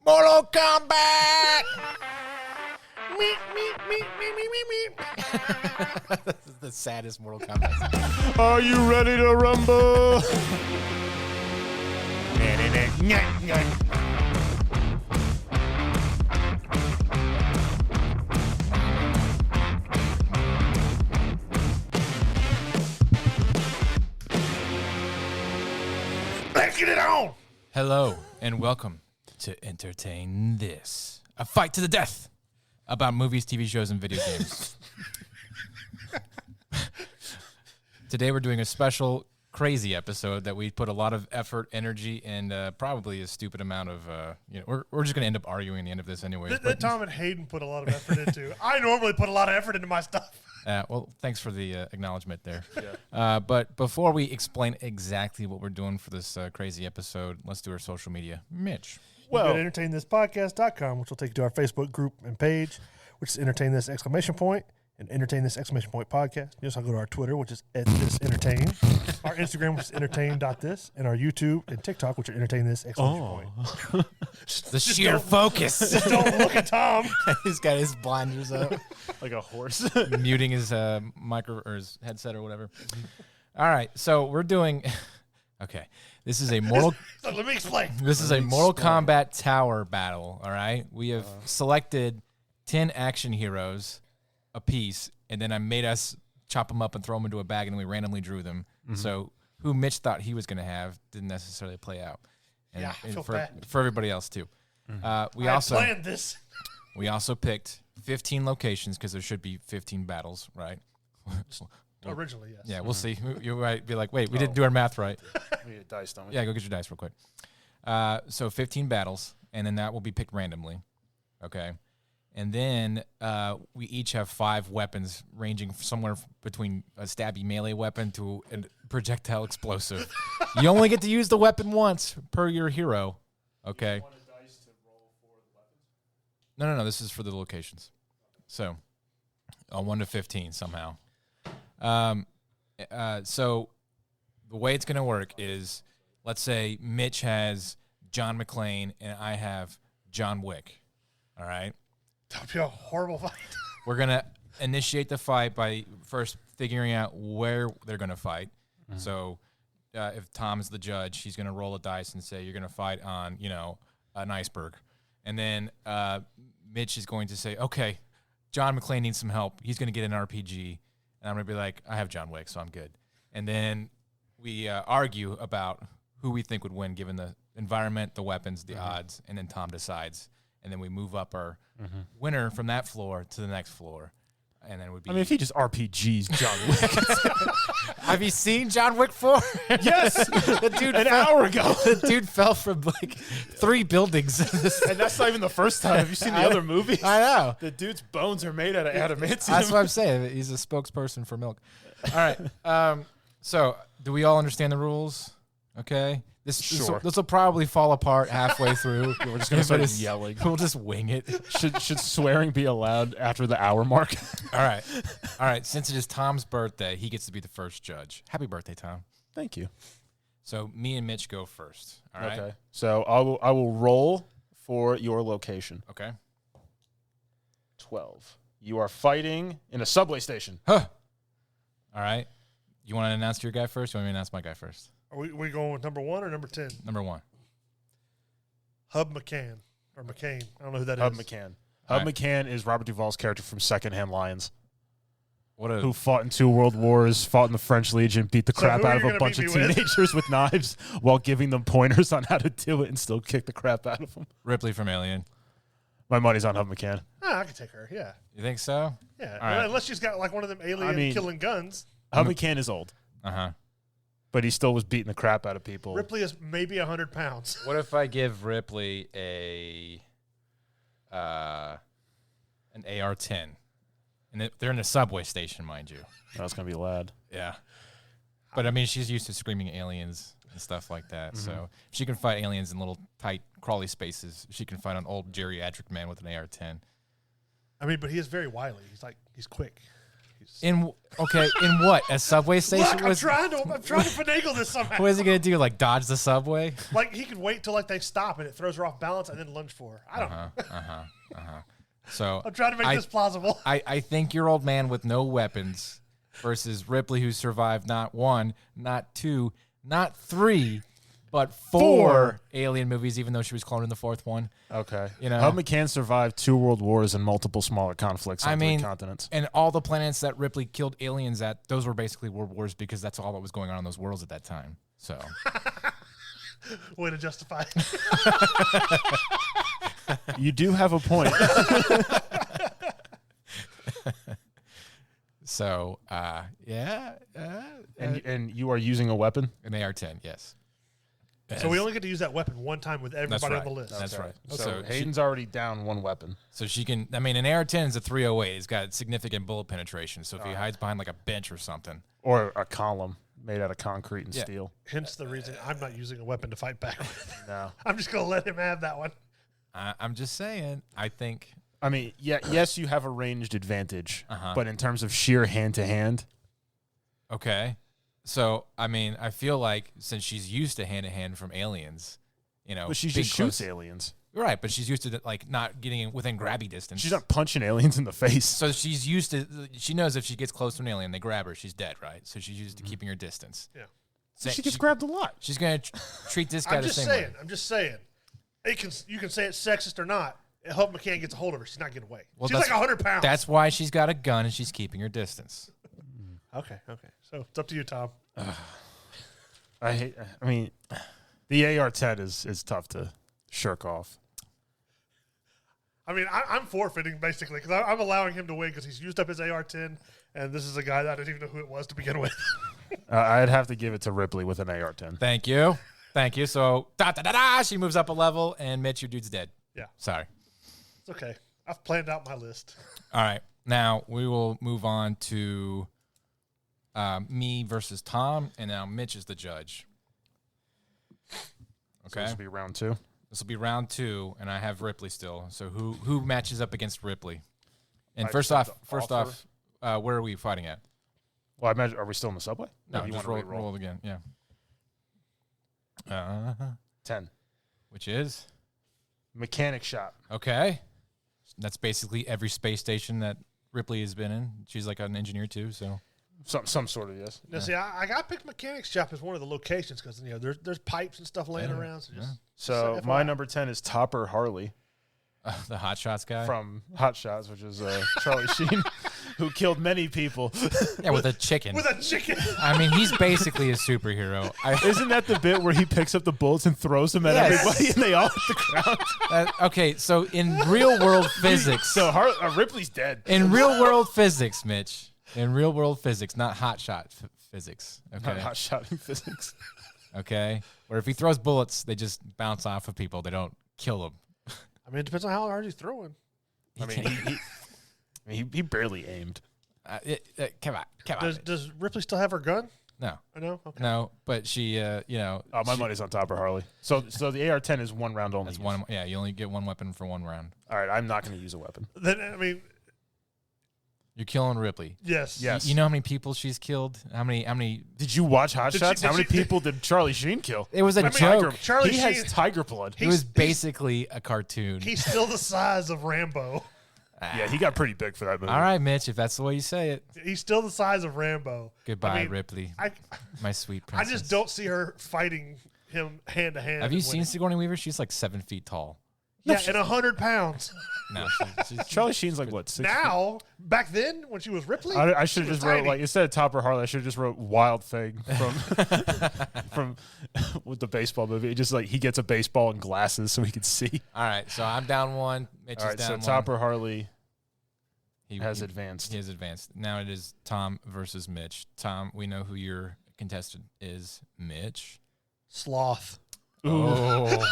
Mortal Kombat! This is the saddest Mortal Kombat. Are you ready to rumble? Let's get it on! Hello, and welcome to Entertain This, a fight to the death about movies, TV shows, and video games. Today we're doing a special, crazy episode that we put a lot of effort, energy, and probably a stupid amount of, we're just going to end up arguing at the end of this anyway. That Tom and Hayden put a lot of effort into. I normally put a lot of effort into my stuff. Well, thanks for the acknowledgement there. Yeah. But before we explain exactly what we're doing for this crazy episode, let's do our social media. Mitch. Well, you go to entertainthispodcast.com, which will take you to our Facebook group and page, which is Entertain This ! And Entertain This ! Podcast. You also go to our Twitter, which is @ThisEntertain. Our Instagram, which is entertain.this. And our YouTube and TikTok, which are Entertain This ! The sheer focus. Just don't look at Tom. He's got his blinders up. Like a horse. Muting his micro or his headset or whatever. All right, so we're doing... Okay, this is a Mortal... Let me explain. This is a Mortal Kombat tower battle, all right? We have selected 10 action heroes a piece, and then I made us chop them up and throw them into a bag, and then we randomly drew them. Mm-hmm. So who Mitch thought he was going to have didn't necessarily play out. And, I feel bad. For everybody else, too. Mm-hmm. I planned this. We also picked 15 locations because there should be 15 battles, right? Originally, yes. Yeah, we'll see. You might be like, wait, we didn't do our math right. We get dice, don't we? Yeah, go get your dice real quick. So 15 battles, and then that will be picked randomly. Okay. And then we each have 5 weapons ranging somewhere between a stabby melee weapon to a projectile explosive. You only get to use the weapon once per your hero. Okay. You want a dice to roll for the weapons? No. This is for the locations. So 1 to 15 somehow. So the way it's going to work is, let's say Mitch has John McClane and I have John Wick. All right. That would be a horrible fight. We're going to initiate the fight by first figuring out where they're going to fight. Mm-hmm. So if Tom's the judge, he's going to roll a dice and say, you're going to fight on, an iceberg. And then Mitch is going to say, okay, John McClane needs some help. He's going to get an RPG. And I'm going to be like, I have John Wick, so I'm good. And then we argue about who we think would win given the environment, the weapons, the odds, and then Tom decides. And then we move up our winner from that floor to the next floor. And then it would be... I mean, if he just RPGs John Wick. Have you seen John Wick 4? Yes! The dude An hour ago. The dude fell from, 3 buildings. And that's not even the first time. Have you seen the other movies? I know. The dude's bones are made out of adamantium. That's what I'm saying. He's a spokesperson for milk. All right. So, do we all understand the rules? Okay. This will probably fall apart halfway through. We're just going to start yelling. We'll just wing it. Should swearing be allowed after the hour mark? All right. Since it is Tom's birthday, he gets to be the first judge. Happy birthday, Tom. Thank you. So me and Mitch go first. All right. Okay. So I will roll for your location. Okay. 12. You are fighting in a subway station. Huh. All right. You want to announce your guy first? Or you want me to announce my guy first? Are we going with number 1 or number 10? Number 1. Hub McCann. Or McCain. I don't know who that Hub is. McCann. Hub McCann is Robert Duvall's character from Secondhand Lions. Who fought in 2 world wars, fought in the French Legion, beat the crap out of a bunch of teenagers with knives while giving them pointers on how to do it and still kick the crap out of them. Ripley from Alien. My money's on Hub McCann. I can take her, yeah. You think so? Yeah. Right. Unless she's got one of them alien killing guns. Hub McCann is old. Uh-huh. But he still was beating the crap out of people. Ripley is maybe 100 pounds. What if I give Ripley an AR-10? And they're in a subway station, mind you. That's going to be loud. Yeah. But, I mean, she's used to screaming aliens and stuff like that. Mm-hmm. So if she can fight aliens in little, tight, crawly spaces, she can fight an old geriatric man with an AR-10. I mean, but he is very wily. He's quick. movies. In what? A subway station? Look, I'm trying to finagle this somehow. What is he gonna do? Like dodge the subway? Like he could wait till like they stop and it throws her off balance and then lunge for her. I don't know. So I'm trying to make this plausible. I think your old man with no weapons versus Ripley, who survived not 1, not 2, not 3, but 4 alien movies, even though she was cloned in the 4th one. Okay. You know, Hub McCann survived 2 world wars and multiple smaller conflicts on 3 continents. And all the planets that Ripley killed aliens at, those were basically world wars because that's all that was going on in those worlds at that time. So, way to justify. You do have a point. So, And you are using a weapon? an AR-10, yes. So we only get to use that weapon one time with everybody on the list. That's right. So Hayden's already down 1 weapon. So she can. I mean, an AR-10 is a 308. It's got significant bullet penetration. So if he hides behind like a bench or something, Or a column made out of concrete and steel. Hence the reason I'm not using a weapon to fight back with. No. I'm just going to let him have that one. I'm just saying. I think. I mean, yes, you have a ranged advantage, but in terms of sheer hand-to-hand. Okay. So I mean, I feel like since she's used to hand-to-hand from aliens, you know, But she just shoots aliens. Right, but she's used to like not getting within grabby distance. She's not punching aliens in the face. So she's used to. She knows if she gets close to an alien, they grab her. She's dead, right? So she's used to keeping her distance. Yeah. She gets grabbed a lot. She's gonna treat this guy the same way. I'm just saying. You can say it's sexist or not. Hub McCann gets a hold of her. She's not getting away. Well, she's like 100 pounds. That's why she's got a gun and she's keeping her distance. Okay. So it's up to you, Tom. I mean, the AR-10 is tough to shirk off. I mean, I'm forfeiting basically because I'm allowing him to win because he's used up his AR-10, and this is a guy that I didn't even know who it was to begin with. I'd have to give it to Ripley with an AR-10. Thank you. So she moves up a level, and Mitch, your dude's dead. Yeah. Sorry. It's okay. I've planned out my list. All right. Now we will move on to me versus Tom, and now Mitch is the judge. Okay. So this will be round 2. This will be round 2, and I have Ripley still. So who matches up against Ripley? And I first accept off, the offer. where are we fighting at? Well, I imagine, are we still in the subway? No, Or do you just want to roll it again. Yeah. 10. Which is? Mechanic shop. Okay. That's basically every space station that Ripley has been in. She's like an engineer too, so. Some sort of, yes. Now, see, I got to pick mechanic shop as one of the locations because there's pipes and stuff laying around. So my number 10 is Topper Harley. The Hot Shots guy? From Hot Shots, which is Charlie Sheen, who killed many people. Yeah, with a chicken. I mean, he's basically a superhero. Isn't that the bit where he picks up the bullets and throws them at everybody and they all hit the ground? Okay, so in real world physics. So Ripley's dead. In real world physics, Mitch. In real world physics, not hot shot physics. Okay. Not hot shotting physics. Okay. Where if he throws bullets, they just bounce off of people. They don't kill them. I mean, it depends on how hard he's throwing. He barely aimed. Come on. Does Ripley still have her gun? No. I know. Okay. No, but she, Oh, my money's on Topper Harley. So the AR-10 is 1 round only. That's one. Yeah, you only get 1 weapon for 1 round. All right, I'm not going to use a weapon. Then I mean, you're killing Ripley. Yes. You know how many people she's killed? How many? Did you watch Hot Shots? How many people did Charlie Sheen kill? It was a joke. Charlie Sheen has tiger blood. It was basically a cartoon. He's still the size of Rambo. Yeah, he got pretty big for that movie. All right, Mitch, if that's the way you say it. He's still the size of Rambo. Goodbye, Ripley. My sweet princess. I just don't see her fighting him hand to hand. Have you seen Sigourney Weaver? She's like 7 feet tall. Yeah, and 100 pounds. No, Charlie Sheen's like what? 6 now, back then when she was Ripley, I should have just wrote like instead of Topper Harley, I should have just wrote Wild Thing from with the baseball movie. It just like he gets a baseball and glasses so he can see. All right, so I'm down 1. Mitch is down 1. So Topper Harley he has advanced. He has advanced. Now it is Tom versus Mitch. Tom, we know who your contestant is. Mitch. Sloth. Oh.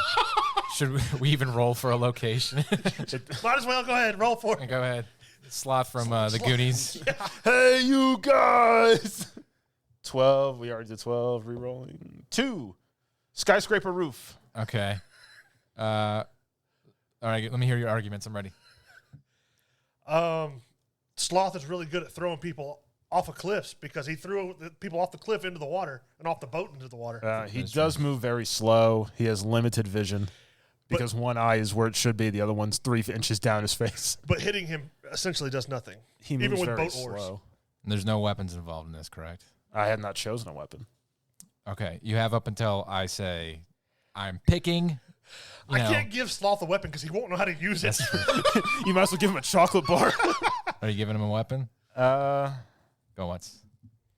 Should we even roll for a location? Might as well go ahead. Roll for it. Go ahead. Sloth from the Goonies. Yeah. Hey, you guys. 12. We already did 12. Re-rolling. 2. Skyscraper roof. Okay. All right. Let me hear your arguments. I'm ready. Sloth is really good at throwing people off of cliffs because he threw the people off the cliff into the water and off the boat into the water. He does move very slow. He has limited vision because one eye is where it should be. The other one's 3 inches down his face. But hitting him essentially does nothing. He moves even with very boat slow. oars. There's no weapons involved in this, correct? I had not chosen a weapon. Okay. You have up until I say I'm picking. I can't give Sloth a weapon because he won't know how to use it. You might as well give him a chocolate bar. Are you giving him a weapon? Go once.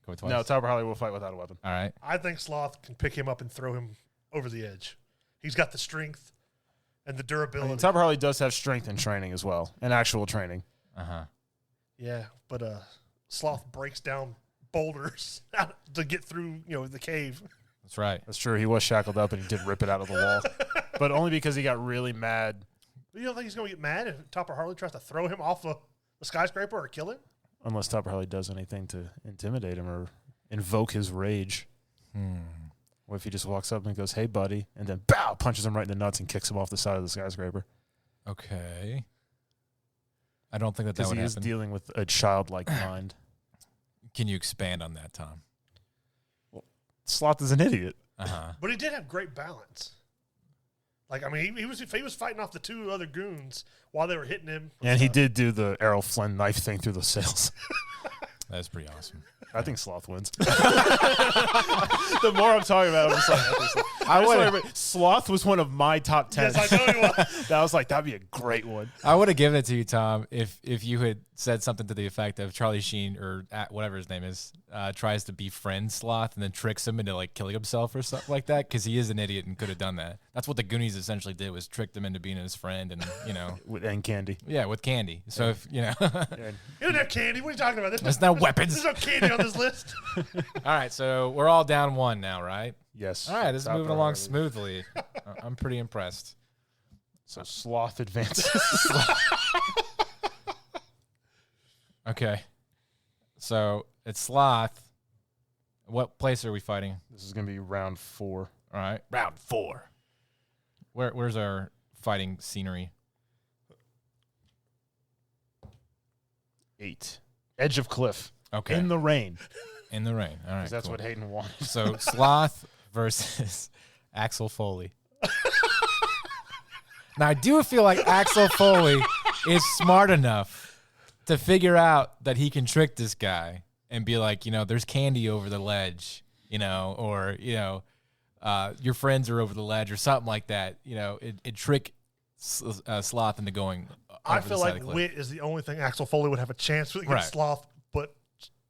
Go twice. No, Topper Harley will fight without a weapon. All right. I think Sloth can pick him up and throw him over the edge. He's got the strength and the durability. Topper Harley does have strength and training as well, and actual training. Uh-huh. Yeah, but Sloth breaks down boulders to get through, the cave. That's right. That's true. He was shackled up, and he did rip it out of the wall. But only because he got really mad. You don't think he's going to get mad if Topper Harley tries to throw him off a skyscraper or kill him? Unless Topper Harley does anything to intimidate him or invoke his rage. What if he just walks up and goes, "Hey, buddy," and then bow, punches him right in the nuts and kicks him off the side of the skyscraper? Okay. I don't think that Because would he is happen. dealing with a childlike mind. Can you expand on that, Tom? Sloth is an idiot. Uh-huh. But he did have great balance. Like, I mean, he was fighting off the 2 other goons while they were hitting him. And he did do the Errol Flynn knife thing through the sails. That's pretty awesome. I think Sloth wins. The more I'm talking about it, I'm just like, Sloth was one of my top 10. Yes, I know he was. That was like, that'd be a great one. I would have given it to you, Tom, if you had said something to the effect of Charlie Sheen or whatever his name is tries to befriend Sloth and then tricks him into like killing himself or something like that because he is an idiot and could have done that. That's what the Goonies essentially did, was tricked him into being his friend and And candy. Yeah, with candy. So if He doesn't have candy. What are you talking about? There's no weapons. There's no candy on this list. All right, so we're all down 1 now, right? Yes. All right, this is Topper moving along Harley. smoothly. I'm pretty impressed. So Sloth advances. Okay. So it's Sloth. What place are we fighting? This is going to be round 4. All right. Round 4. Where's our fighting scenery? 8. Edge of cliff. Okay. In the rain. In the rain. All right. Because that's cool. what Hayden wanted. So Sloth versus Axel Foley. Now, I do feel like Axel Foley is smart enough to figure out that he can trick this guy and be like, there's candy over the ledge, or, your friends are over the ledge or something like that. It trick Sloth into going I over the feel side like of the cliff. wit is the only thing Axel Foley would have a chance with against Right. Sloth, but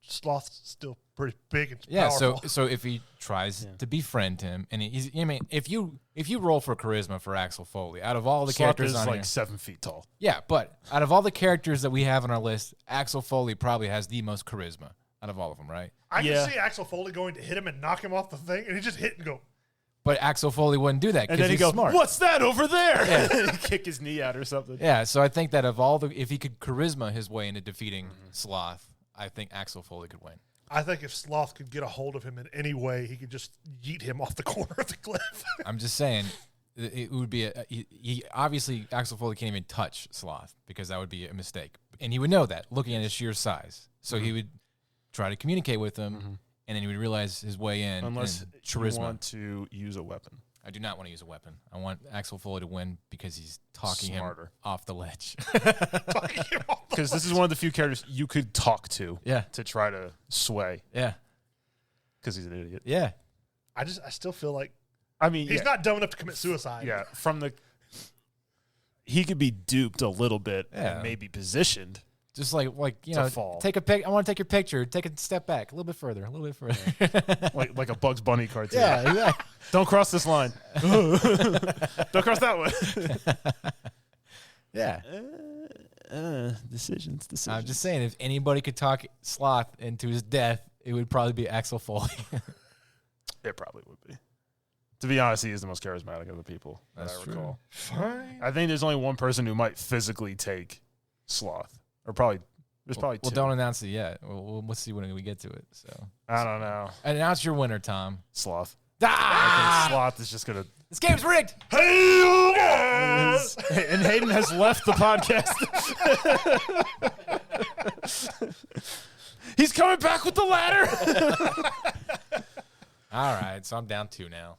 Sloth's still pretty big and Yeah, powerful. so if he tries to befriend him, and if you roll for charisma for Axel Foley, out of all the Sloth characters is on like here, 7 feet tall. yeah, but out of all the characters that we have on our list, Axel Foley probably has the most charisma out of all of them, right? I Yeah. can see Axel Foley going to hit him and knock him off the thing, and he just hit and go. But Axel Foley wouldn't do that And because then he he's goes, smart. "What's that over there?" Kick his knee out or something. Yeah, so I think that of all if he could charisma his way into defeating Sloth, I think Axel Foley could win. I think if Sloth could get a hold of him in any way, he could just yeet him off the corner of the cliff. I'm just saying, it would be he obviously Axel Foley can't even touch Sloth because that would be a mistake, and he would know that looking at his sheer size. So he would try to communicate with him, and then he would realize his way in. Unless and you charisma. want to use a weapon. I do not want to use a weapon. I want Axel Foley to win because he's talking Smarter. him off the ledge. Because this is one of the few characters you could talk to Yeah, to try to sway. yeah, Because he's an idiot. yeah. I still feel like I mean, he's not dumb enough to commit suicide. Yeah, he could be duped a little bit Yeah. and maybe positioned. Just like To fall. take a pic. I want to take your picture. Take a step back, a little bit further, a little bit further. like a Bugs Bunny cartoon. Yeah, exactly. Don't cross this line. Don't cross that one. Yeah. Decisions. I'm just saying, if anybody could talk Sloth into his death, it would probably be Axel Foley. It probably would be. To be honest, he is the most charismatic of the people That's that I true. recall. Fine. I think there's only one person who might physically take Sloth. Or probably, there's probably Well, two. don't announce it yet. We'll see when we get to it. So I don't know. announce your winner, Tom. Sloth. Ah! I think Sloth is just going to... This game's rigged. Hey, guys! And Hayden has left the podcast. He's coming back with the ladder. All right, so I'm down 2 now.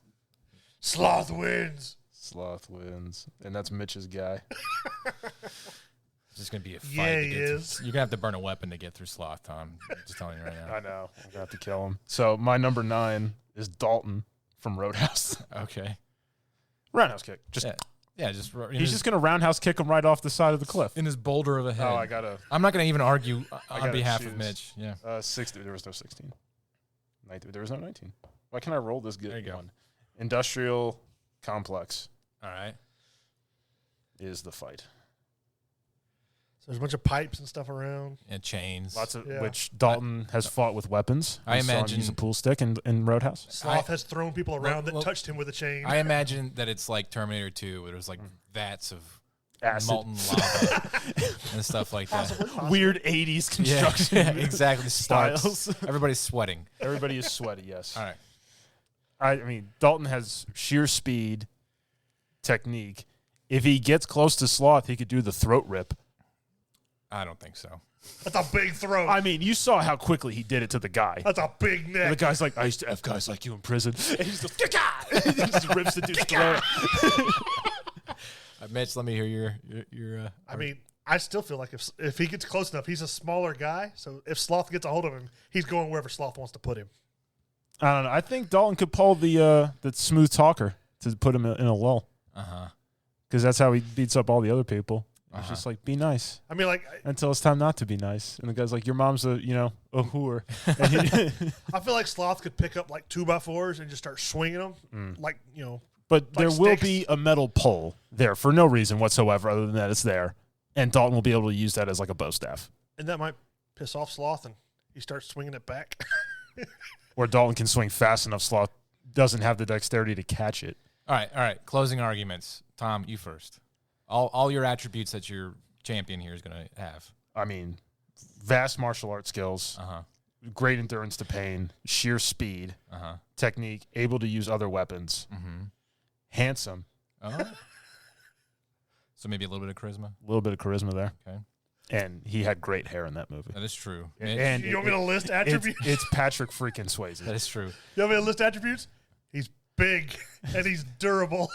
Sloth wins. Sloth wins. And that's Mitch's guy. It's just going to be a fight. Yeah, he is. You're going to have to burn a weapon to get through Sloth, Tom. I'm just telling you right now. I know. I'm going to have to kill him. So my number 9 is Dalton from Roadhouse. Okay. Roundhouse kick. Just Yeah, just He's just going to roundhouse kick him right off the side of the cliff. in his boulder of a head. Oh, I got to. I'm not going to even argue on gotta behalf choose. of Mitch. Yeah. 60. There was no 16. There was no 19. Why can't I roll this good There you go. one? Industrial complex All right. is the fight. So there's a bunch of pipes and stuff around. And chains. Lots of Yeah. which Dalton has fought with weapons. I We saw him imagine- use a pool stick in Roadhouse. Sloth has thrown people around that well, touched him with a chain. I imagine that it's like Terminator 2, where there's like vats of Acid. molten lava and stuff like that. Weird 80s construction Yeah, exactly. styles. Everybody's sweating. Everybody is sweaty, yes. All right. I mean, Dalton has sheer speed, technique. If he gets close to Sloth, he could do the throat rip. I don't think so. That's a big throat. I mean, you saw how quickly he did it to the guy. That's a big And the neck. guy's like, I used to F guys like you in prison. And he's just, he just rips the dude's throat. Mitch, let me hear your I mean, I still feel like if he gets close enough, he's a smaller guy. So if Sloth gets a hold of him, he's going wherever Sloth wants to put him. I don't know. I think Dalton could pull the smooth talker to put him in a lull. Uh-huh. Because that's how he beats up all the other people. He's Uh-huh. just like, be nice I mean, like, until it's time not to be nice. And the guy's like, your mom's a whore. And he- I feel like Sloth could pick up like 2x4s and just start swinging them. Mm. Like, But Like there will sticks. be a metal pole there for no reason whatsoever other than that it's there. And Dalton will be able to use that as like a bow staff. and that might piss off Sloth and he starts swinging it back. Or Dalton can swing fast enough, Sloth doesn't have the dexterity to catch it. All right. Closing arguments. Tom, you first. All your attributes that your champion here is going to have. I mean, vast martial arts skills, Uh-huh. great endurance to pain, sheer speed, Uh-huh. technique, able to use other weapons, Mm-hmm. handsome, Oh. So maybe a little bit of charisma. a little bit of charisma there. Okay. And he had great hair in that movie. That is true. And You want me to list attributes? It's Patrick freaking Swayze. That is true. You want me to list attributes? He's big and he's durable.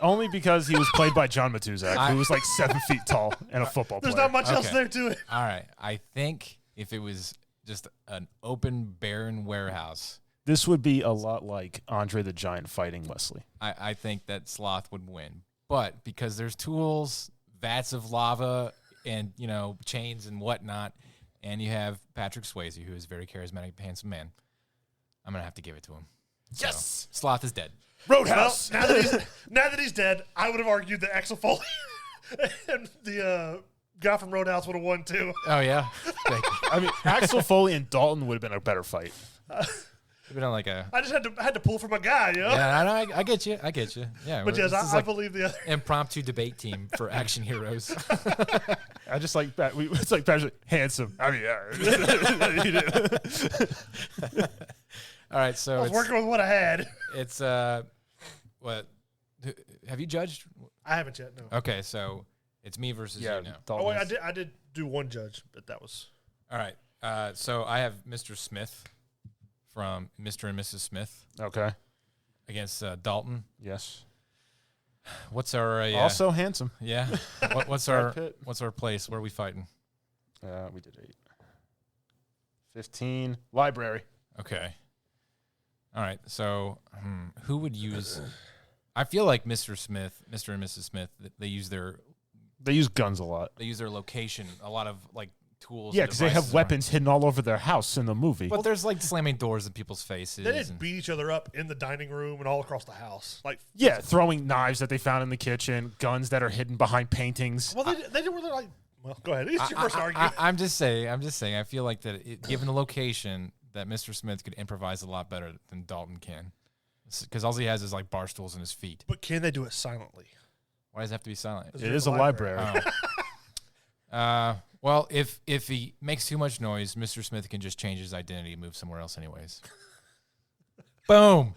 Only because he was played by John Matuzak, who was like 7 feet tall and a football There's player. not much else Okay. there to it. All right. I think if it was just an open, barren warehouse, This would be a lot like Andre the Giant fighting Wesley. I think that Sloth would win. But because there's tools, vats of lava, and, chains and whatnot, and you have Patrick Swayze, who is a very charismatic, handsome man, I'm going to have to give it to him. Yes! So, Sloth is dead. Roadhouse! Well, now that he's dead, I would have argued that Axel Foley and the guy from Roadhouse would have won too. Oh, yeah? Thank you. I mean, Axel Foley and Dalton would have been a better fight. We've been on like a... I just had to pull for my guy, Yeah, I get you. I get you. Yeah. But yes, this is I like believe the other. impromptu debate team for action heroes. I just like that. It's like Patrick, handsome. I mean, yeah. All right, so I was working with what I had. it's what have you judged? I haven't yet. No. Okay, so it's me versus Yeah, you now. Dalton Oh wait, is- I did do one judge, but that was All right, so I have Mr. Smith from Mr. and Mrs. Smith Okay. against Dalton. Yes. What's our Also handsome. yeah? What's Brad our Pitt. what's our place? Where are we fighting? We did 8. 15. Library. Okay. All right. So, who would use? I feel like Mr. Smith, Mr. and Mrs. Smith, they use their guns a lot. location, a lot of like tools. Yeah, and because they have devices weapons hidden all over their house in the movie. But there's like slamming doors in people's faces. they didn't and- beat each other up in the dining room and all across the house. Like, Yeah, throwing knives that they found in the kitchen, guns that are hidden behind paintings. well, they didn't really like. Well, go ahead. It's your first argument. I'm just saying. I feel like that given the location, that Mr. Smith could improvise a lot better than Dalton can, because all he has is like bar stools in his feet. But can they do it silently? Why does it have to be silent? It's It is a library. Oh. Well, if he makes too much noise, Mr. Smith can just change his identity and move somewhere else, anyways. Boom.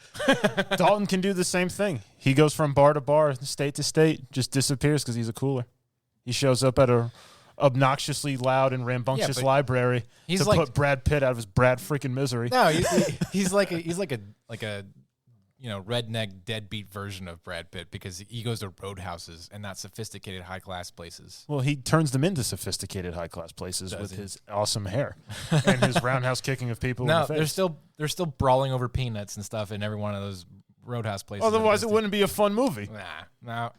Dalton can do the same thing. He goes from bar to bar, state to state, just disappears because he's a cooler. He shows up at a obnoxiously loud and rambunctious library he's to like, put Brad Pitt out of his Brad freaking misery. No, he's like a redneck deadbeat version of Brad Pitt because he goes to roadhouses and not sophisticated high class places. Well, he turns them into sophisticated high class places with his awesome hair and his roundhouse kicking of people. No, in the face. they're still brawling over peanuts and stuff in every one of those roadhouse places. Otherwise, it wouldn't be a fun movie. No.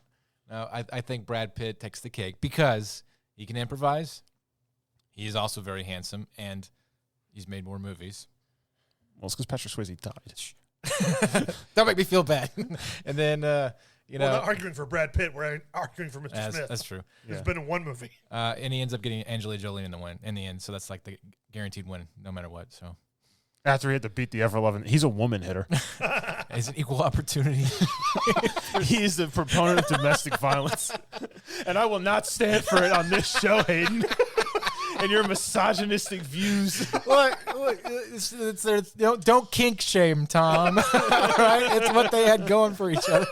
I think Brad Pitt takes the cake because he can improvise. He is also very handsome, and he's made more movies. Well, it's because Patrick Swayze died. Don't make me feel bad. And then, we're not arguing for Brad Pitt. We're arguing for Mr. Smith. That's true. He's been in one movie. And he ends up getting Angelina Jolie in the end. So that's like the guaranteed win, no matter what. So after he had to beat the ever-loving, he's a woman hitter. He's an equal opportunity. He is the proponent of domestic violence, and I will not stand for it on this show, Hayden. And your misogynistic views. Look, don't kink shame, Tom. All right, it's what they had going for each other.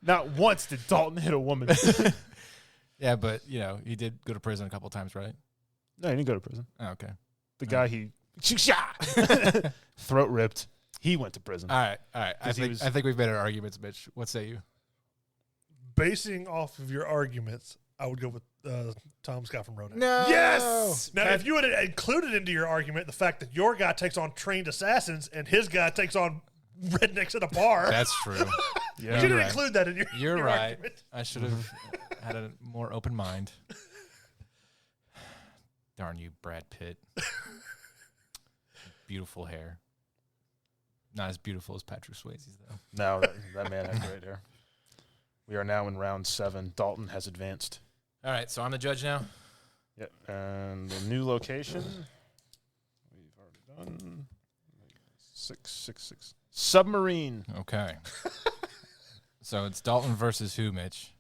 Not once did Dalton hit a woman. Yeah, but he did go to prison a couple times, right? No, he didn't go to prison. Oh, okay. The guy he throat ripped, he went to prison. All right. I think we've made our arguments, Mitch. What say you? Basing off of your arguments, I would go with Tom Scott from Roadhouse. No. Yes. Now, if you would have included into your argument the fact that your guy takes on trained assassins and his guy takes on rednecks at a bar, that's true. Yeah, you didn't include that in your. You're your right. argument. I should have had a more open mind. Darn you, Brad Pitt. Beautiful hair. Not as beautiful as Patrick Swayze's, though. No, that man has great hair. We are now in round 7. Dalton has advanced. All right, so I'm the judge now? Yep. And the new location, we've already done. 666. Submarine. Okay. So it's Dalton versus who, Mitch?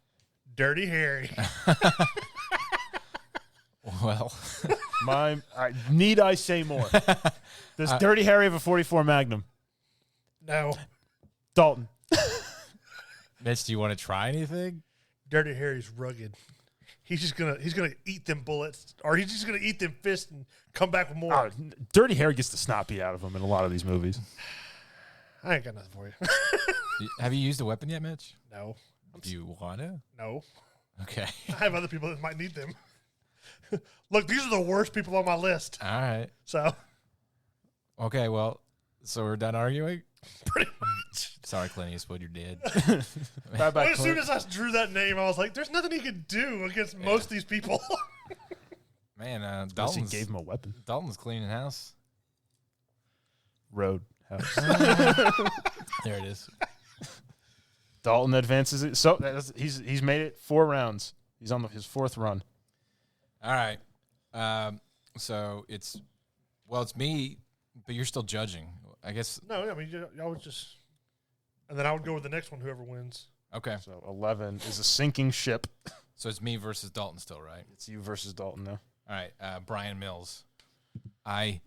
Dirty Harry. Well, need I say more? Does Dirty Harry have a 44 Magnum? No. Dalton. Mitch, do you want to try anything? Dirty Harry's rugged. He's gonna eat them bullets, or he's just gonna eat them fists and come back with more. Dirty Harry gets the snot beat out of him in a lot of these movies. I ain't got nothing for you. Have you used a weapon yet, Mitch? No. Do you want to? No. Okay. I have other people that might need them. Look, these are the worst people on my list. All right. So. Okay, well, so we're done arguing? Pretty much. Sorry, Clint Eastwood, you're dead. Bye-bye, as soon as I drew that name, I was like, there's nothing he could do against most of these people. Man, Dalton gave him a weapon. Dalton's cleaning house. Road house. There it is. Dalton advances it. So he's made it 4 rounds. He's on his 4th run. All right. So it's me, but you're still judging. I guess. No, I mean, I would just, and then I would go with the next one, whoever wins. Okay. So 11 is a sinking ship. So it's me versus Dalton still, right? It's you versus Dalton now. All right. Brian Mills. I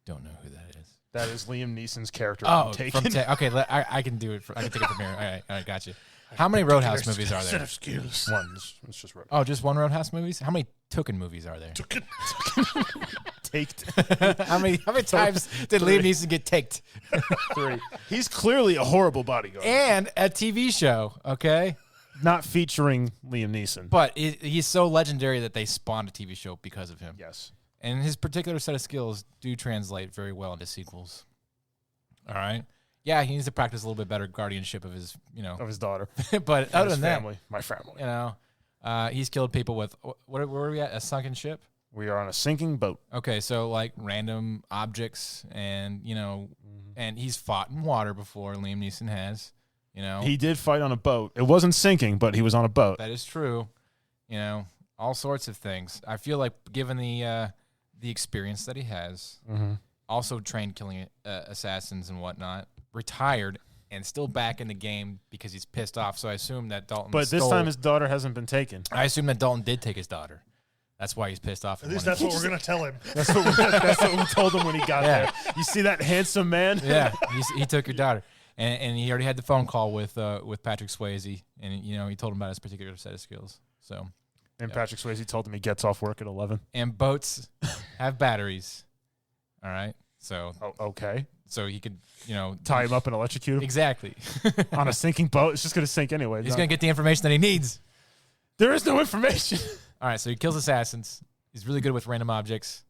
don't know who that is. That is Liam Neeson's character. Oh, okay. I can do it. I can take it from here. All right, got you. How many Roadhouse movies are there? Set of skills. One. It's just Roadhouse. Oh, just one Roadhouse movies? How many Tooken movies are there? Taked. How many times did Liam Neeson get taked? 3. He's clearly a horrible bodyguard. And a TV show, okay? Not featuring Liam Neeson. But he's so legendary that they spawned a TV show because of him. Yes. And his particular set of skills do translate very well into sequels. All right? Yeah, he needs to practice a little bit better guardianship of his, of his daughter. But other than family, my family. He's killed people with, where are we at? A sunken ship? We are on a sinking boat. Okay, so like random objects and, and he's fought in water before, Liam Neeson has, He did fight on a boat. It wasn't sinking, but he was on a boat. That is true. All sorts of things. I feel like given the experience that he has, also trained killing assassins and whatnot, retired and still back in the game because he's pissed off. So I assume that Dalton. But this time his daughter hasn't been taken. I assume that Dalton did take his daughter. That's why he's pissed off. At least that's what we're gonna tell him. That's what we told him when he got there. You see that handsome man? Yeah, he took your daughter, and he already had the phone call with Patrick Swayze, and he told him about his particular set of skills. So, And Patrick Swayze told him he gets off work at 11. and boats have batteries. All right. So Oh, okay. so he could, Tie him up and electrocute him exactly. on a sinking boat. It's just going to sink anyway. He's going to get the information that he needs. There is no information. All right, so he kills assassins. He's really good with random objects,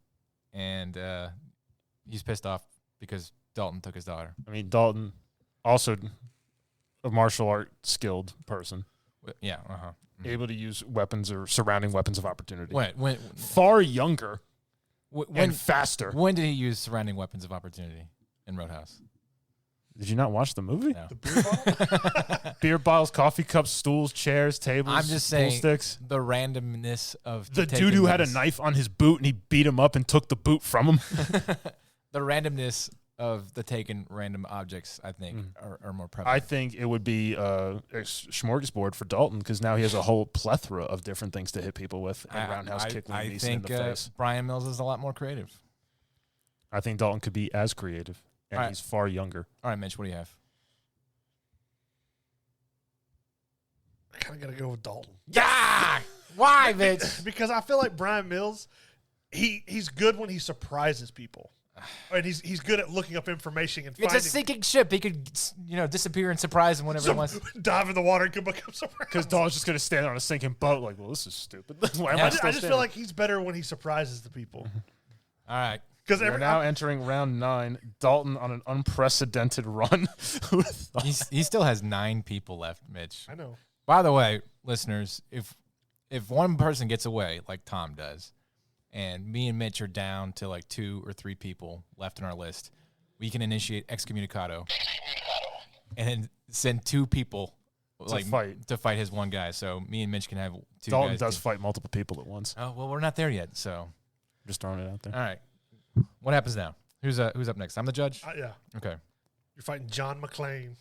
and he's pissed off because Dalton took his daughter. I mean, Dalton, also a martial art skilled person, Yeah, able to use weapons or surrounding weapons of opportunity. When Far younger when and faster. when did he use surrounding weapons of opportunity in Roadhouse? Did you not watch the movie? No. The beer bottle? Beer bottles, coffee cups, stools, chairs, tables, I'm just pool saying sticks. the randomness of The taking dude who had a those- knife on his boot and he beat him up and took the boot from him. the randomness of the taken random objects, I think, are more prevalent. I think it would be a smorgasbord for Dalton because now he has a whole plethora of different things to hit people with and roundhouse kick Liam Neeson in the face. Brian Mills is a lot more creative. I think Dalton could be as creative, and All right. he's far younger. All right, Mitch, what do you have? I kind of got to go with Dalton. Yeah! Why, Mitch? Because I feel like Brian Mills, he's good when he surprises people. And he's good at looking up information and It's finding. a sinking ship. He could, disappear and surprise him whenever he wants. Dive in the water and come back up somewhere. Because Dalton's just going to stand on a sinking boat like, well, this is stupid. Why am Yeah. I I still just feel standing? like he's better when he surprises the people. All right. Because We're now entering round 9. Dalton on an unprecedented run. He still has 9 people left, Mitch. I know. By the way, listeners, if one person gets away like Tom does, and me and Mitch are down to like 2 or 3 people left in our list, we can initiate excommunicado and then send 2 people to fight his one guy. So me and Mitch can have 2 Dalton guys. does fight multiple people at once. Oh, well, we're not there yet, so. Just throwing it out there. All right. What happens now? Who's up next? I'm the judge? Yeah. Okay. You're fighting John McClane.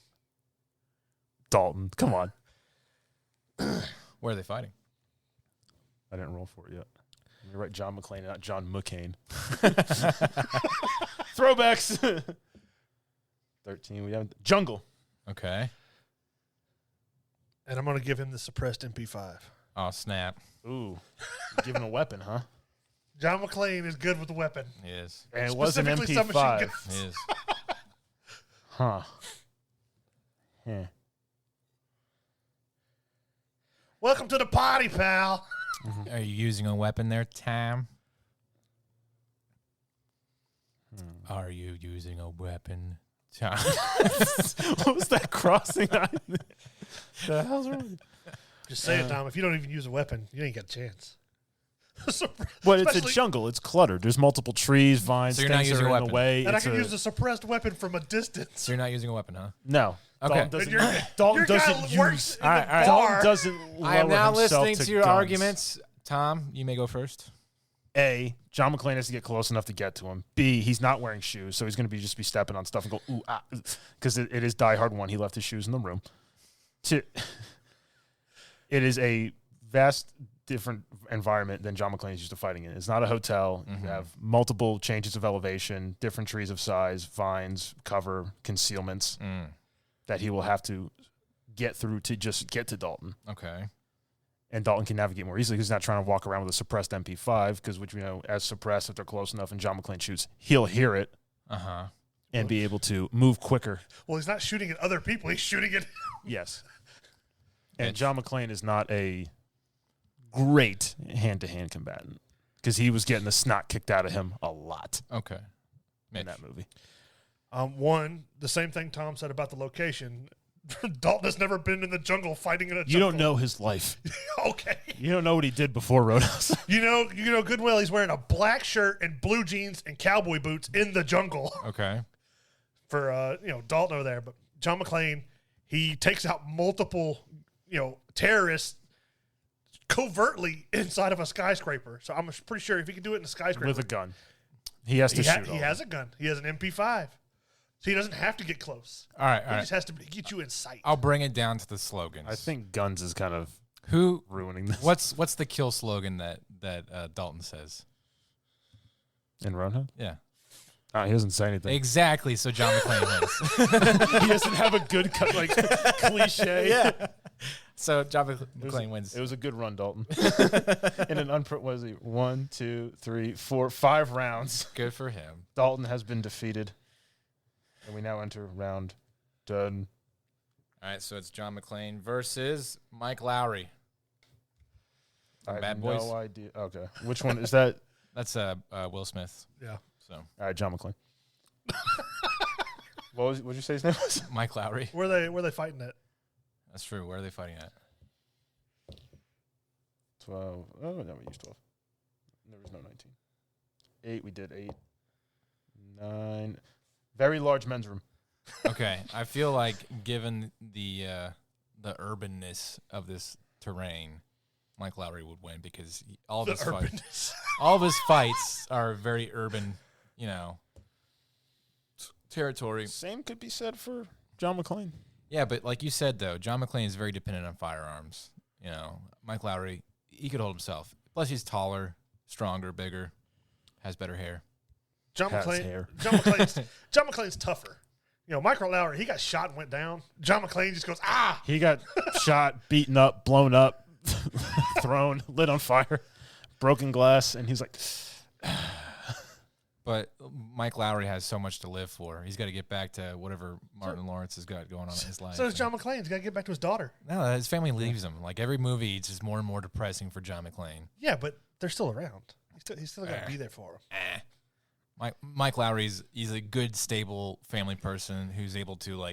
Dalton, come on. Where are they fighting? I didn't roll for it yet. You're right, John McClane, not John McCain. Throwbacks. 13. We have Jungle. Okay. And I'm going to give him the suppressed MP5. Oh, snap. Ooh. Give him a weapon, huh? John McClane is good with the weapon. He is. And it was an Specifically submachine MP5. guns. He is. Huh. Yeah. Welcome to the party, pal. Are you using a weapon there, Tam? Are you using a weapon, Tam? What was that crossing? The hell's wrong? Just say it, Tom. If you don't even use a weapon, you ain't got a chance. But it's a Especially- jungle. It's cluttered. There's multiple trees, vines, So you're not things using are a in the weapon. way. And I It's can a- use a suppressed weapon from a distance. So you're not using a weapon, huh? No. Okay. Dalton doesn't, Your Dalton guy doesn't works use. in All right, the all right. bar. Dalton doesn't lower I am now himself listening to your guns. arguments. Tom, you may go first. A, John McClane has to get close enough to get to him. B, he's not wearing shoes, so he's going to just be stepping on stuff and go, ooh, ah, because it is Die Hard 1. He left his shoes in the room. 2, it is a vast different environment than John McClane is used to fighting in. It's not a hotel. You have multiple changes of elevation, different trees of size, vines, cover, concealments that he will have to get through to just get to Dalton. Okay. And Dalton can navigate more easily because he's not trying to walk around with a suppressed MP5 because, which we know, as suppressed, if they're close enough and John McClane shoots, he'll hear it and be able to move quicker. Well, he's not shooting at other people. He's shooting at Yes. And John McClane is not a great hand-to-hand combatant because he was getting the snot kicked out of him a lot Okay. in that movie. One, the same thing Tom said about the location. Dalton has never been in the jungle fighting in a jungle. You don't know his life. Okay. You don't know what he did before Roadhouse. You know good and well he's wearing a black shirt and blue jeans and cowboy boots in the jungle Okay. for Dalton over there. But John McClane, he takes out multiple terrorists covertly inside of a skyscraper. So I'm pretty sure if he can do it in a skyscraper With a gun. He has to shoot. he has a gun. He has an MP5. So he doesn't have to get close. All right. He just has to get you in sight. I'll bring it down to the slogans. I think guns is kind of who ruining this. what's the kill slogan that Dalton says? In Roadhouse? Yeah. He doesn't say anything. Exactly. So John McClane wins. He doesn't have a good cliche. Yeah. So John McClane wins. It was a good run, Dalton. In an was he 1, 2, 3, 4, 5 rounds. Good for him. Dalton has been defeated, and we now enter round done. All right, so it's John McClane versus Mike Lowry. I Bad have Boys. no idea. Okay, which one is that? That's Will Smith. Yeah. So All right, John McClane. What did you say his name was? Mike Lowry. Where they fighting at? That's true. Where are they fighting at? 12. Oh, no, we used 12. There was no 19. 8, we did 8. 9. Very large men's room. Okay, I feel like given the urbanness of this terrain, Mike Lowry would win because all of his fights are very urban, territory. Same could be said for John McClane. Yeah, but like you said though, John McClane is very dependent on firearms. Mike Lowry, he could hold himself. Plus, he's taller, stronger, bigger, has better hair. John McClane's tougher. Michael Lowry, he got shot and went down. John McClane just goes, ah! He got shot, beaten up, blown up, thrown, lit on fire, broken glass, and he's like... But Mike Lowry has so much to live for. He's got to get back to whatever Martin Lawrence has got going on in his life. So does John McClane. He's got to get back to his daughter. No, his family leaves him. Like every movie, it's just more and more depressing for John McClane. Yeah, but they're still around. He's still got to be there for him. Mike Lowry's he's a good, stable family person who's able to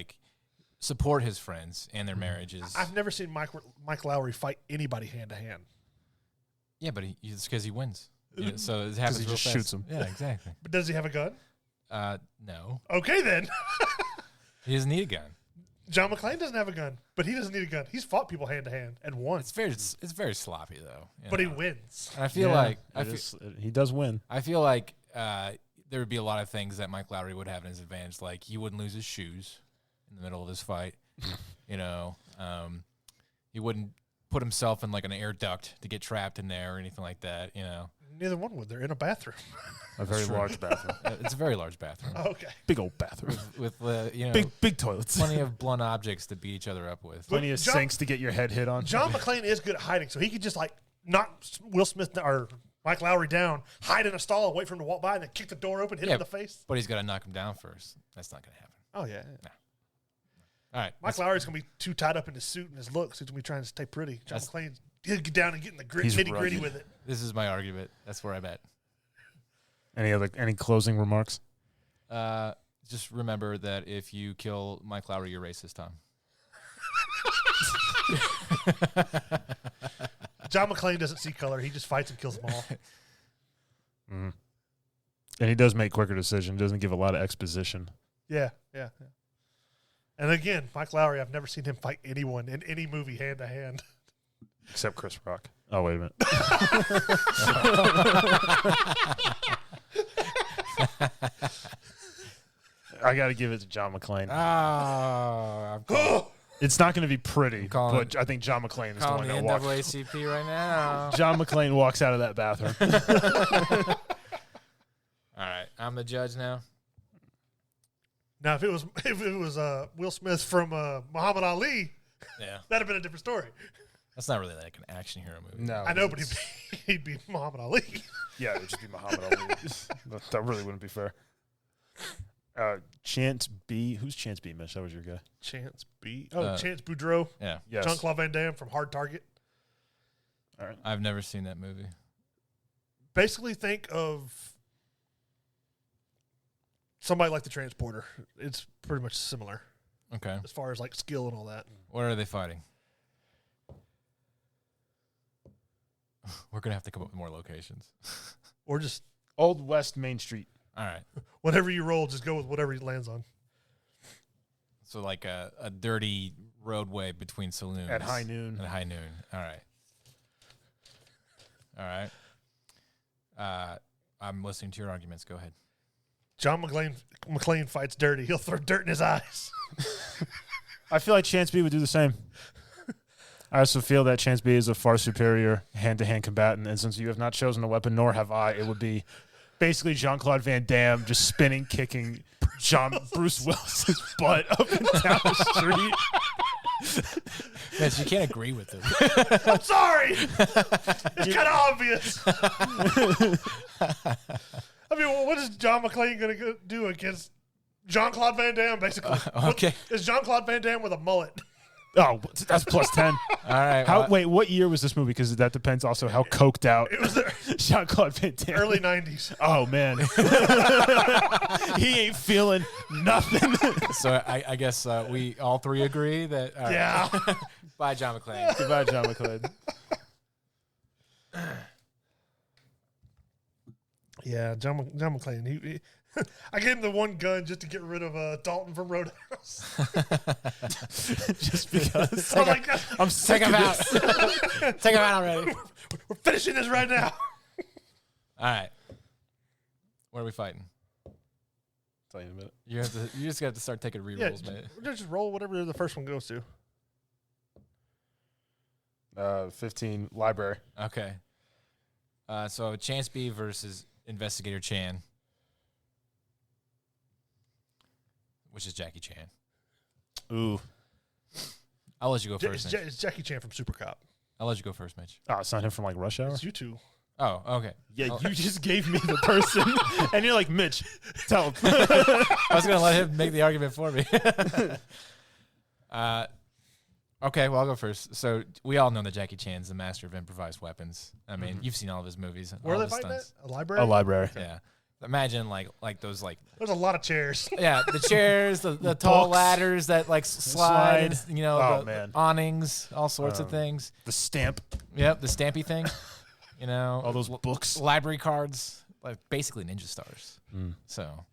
support his friends and their marriages. I've never seen Mike Lowry fight anybody hand to hand. Yeah, but it's because he wins. So it happens he real just fast. shoots him. Yeah, exactly. But does he have a gun? No. Okay, then. He doesn't need a gun. John McClane doesn't have a gun, but he doesn't need a gun. He's fought people hand to hand and won. It's very sloppy though. But he wins. And I feel he does win. I feel like there would be a lot of things that Mike Lowry would have in his advantage. Like he wouldn't lose his shoes in the middle of this fight. He wouldn't put himself in an air duct to get trapped in there or anything like that. Neither one would. They're in a bathroom. A very large bathroom. It's a very large bathroom. Oh, okay. Big old bathroom. with big toilets. Plenty of blunt objects to beat each other up with. Plenty of sinks to get your head hit on. John McClane is good at hiding, so he could just knock Will Smith or Mike Lowry down, hide in a stall, and wait for him to walk by, and then kick the door open, hit him in the face. But he's got to knock him down first. That's not going to happen. Oh yeah. No. All right. Mike Lowry's going to be too tied up in his suit and his looks. He's going to be trying to stay pretty. John McClane, he'll get down and get in the nitty-gritty with it. This is my argument. That's where I'm at. Any closing remarks? Just remember that if you kill Mike Lowry, you're racist, Tom. John McClane doesn't see color. He just fights and kills them all. Mm. And he does make quicker decisions. Doesn't give a lot of exposition. Yeah. And again, Mike Lowry, I've never seen him fight anyone in any movie hand to hand. Except Chris Rock. Oh, wait a minute. I got to give it to John McClane. It's not going to be pretty, but I think John McClane is the one that walks. NAACP right now. John McClane walks out of that bathroom. All right, I'm the judge now. Now, if it was Will Smith from Muhammad Ali, yeah, that'd have been a different story. That's not really like an action hero movie. No, I know, but he'd be Muhammad Ali. Yeah, it would just be Muhammad Ali. That really wouldn't be fair. Chance B. Who's Chance B, Mitch? That was your guy. Chance B. Oh, Chance Boudreaux. Yeah. Yes. Jean-Claude Van Damme from Hard Target. All right. I've never seen that movie. Basically, think of somebody like the Transporter. It's pretty much similar. Okay. As far as skill and all that. What are they fighting? We're going to have to come up with more locations. Or just Old West Main Street. All right. Whatever you roll, just go with whatever he lands on. So like a dirty roadway between saloons. At high noon. At high noon. All right. I'm listening to your arguments. Go ahead. John McClane fights dirty. He'll throw dirt in his eyes. I feel like Chance B would do the same. I also feel that Chance B is a far superior hand-to-hand combatant, and since you have not chosen a weapon, nor have I, it would be basically Jean-Claude Van Damme just spinning, kicking Bruce Willis's butt up and down the street. Mitch, you can't agree with this. I'm sorry. It's kind of obvious. I mean, what is John McClane going to do against Jean-Claude Van Damme, basically? Okay. Is Jean-Claude Van Damme with a mullet? Oh, that's plus 10. All right. Wait, what year was this movie? Because that depends also how coked out It was the Jean-Claude Van Damme. early 90s. Oh, man. He ain't feeling nothing. So I guess we all three agree that. All right. Yeah. Bye, John McClane. Goodbye, John McClane. Yeah, John McClane. He I gave him the one gun just to get rid of Dalton from Roadhouse. Just because. I'm like, I'm sick of out. this. Take him out already. we're finishing this right now. All right. What are we fighting? Tell you in a minute. You just got to start taking rerolls, man. Just roll whatever the first one goes to. 15, library. Okay. So Chance B versus Investigator Chan, which is Jackie Chan. Ooh. I'll let you go first. Mitch. It's Jackie Chan from Super Cop. I'll let you go first, Mitch. Oh, it's not him from like Rush Hour? It's you two. Oh, okay. Yeah, you just gave me the person. And you're like, Mitch, tell him. I was going to let him make the argument for me. Okay, well, I'll go first. So we all know that Jackie Chan's the master of improvised weapons. I mean, you've seen all of his movies. Where are all they of his fighting at? stunts. A library? A library. Yeah. Imagine like those There's a lot of chairs. yeah, the chairs, the tall Books. ladders that like slide, Slide. you know, Oh, the man. awnings, all sorts of things. The stamp. Yep, the stampy thing. You know, All those books. library cards, like basically ninja stars. So,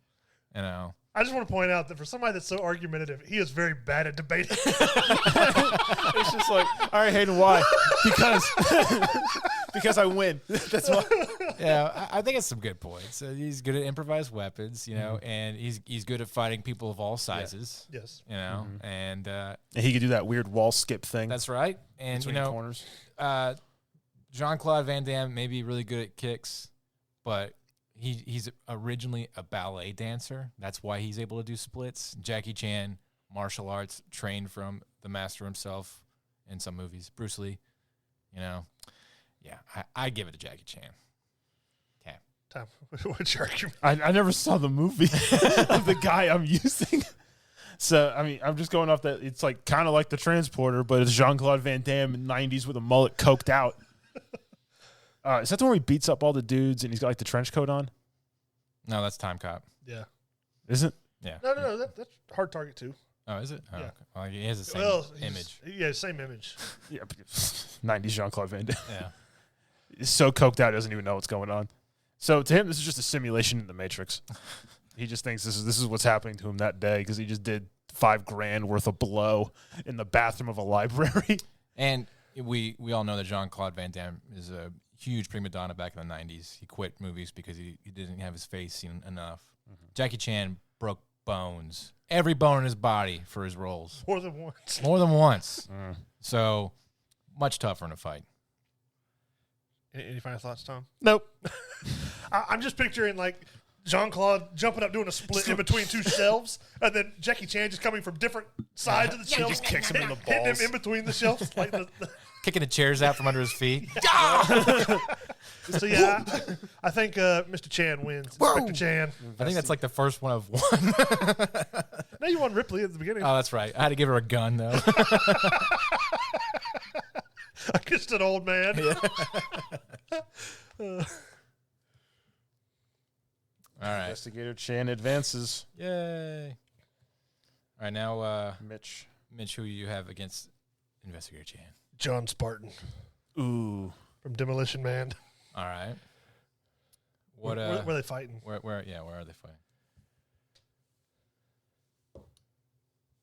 you know, I just want to point out that for somebody that's so argumentative, he is very bad at debating. It's just like, all right, Hayden, why? Because I win. That's why. yeah, I think it's some good points. He's good at improvised weapons, you know, and he's good at fighting people of all sizes. Yes. You know, and And he could do that weird wall skip thing. that's right. And between you know, corners. Jean-Claude Van Damme may be really good at kicks, but he's originally a ballet dancer. That's why he's able to do splits. Jackie Chan, martial arts, trained from the master himself in some movies. Bruce Lee, you know. Yeah, I give it to Jackie Chan. Okay. Tom, what's your argument? I never saw the movie of the guy I'm using. So, I mean, I'm just going off that it's like kind of like The Transporter, but it's Jean-Claude Van Damme in the 90s with a mullet coked out. Is that the one where he beats up all the dudes and he's got like the trench coat on? No, that's Time Cop. Yeah. Isn't? Yeah. No, that's Hard Target too. Oh, is it? Oh, Yeah. okay. Well, he has the same image. Yeah, same image. Yeah, 90s Jean-Claude Van Damme. Yeah. He's so coked out, he doesn't even know what's going on. So to him, this is just a simulation in the Matrix. He just thinks this is what's happening to him that day because he just did $5,000 worth of blow in the bathroom of a library. And we all know that Jean-Claude Van Damme is a huge prima donna back in the 90s. He quit movies because he didn't have his face seen enough. Jackie Chan broke bones, every bone in his body for his roles. More than once. More than once. So, much tougher in a fight. Any final thoughts, Tom? Nope. I'm just picturing like Jean-Claude jumping up doing a split in between two shelves, and then Jackie Chan just coming from different sides of the shelves. just kicks him in the hitting balls. him in between the shelves. Like Kicking the chairs out from under his feet. so, yeah, I think Mr. Chan wins. Inspector Chan. I think that's like the first one of one. No, you won Ripley at the beginning. Oh, that's right. I had to give her a gun, though. I kissed an old man. All right. Investigator Chan advances. Yay. All right, now, Mitch. who you have against Investigator Chan? John Spartan Ooh. from Demolition Man. All right. What? Where are they fighting? Where are they fighting?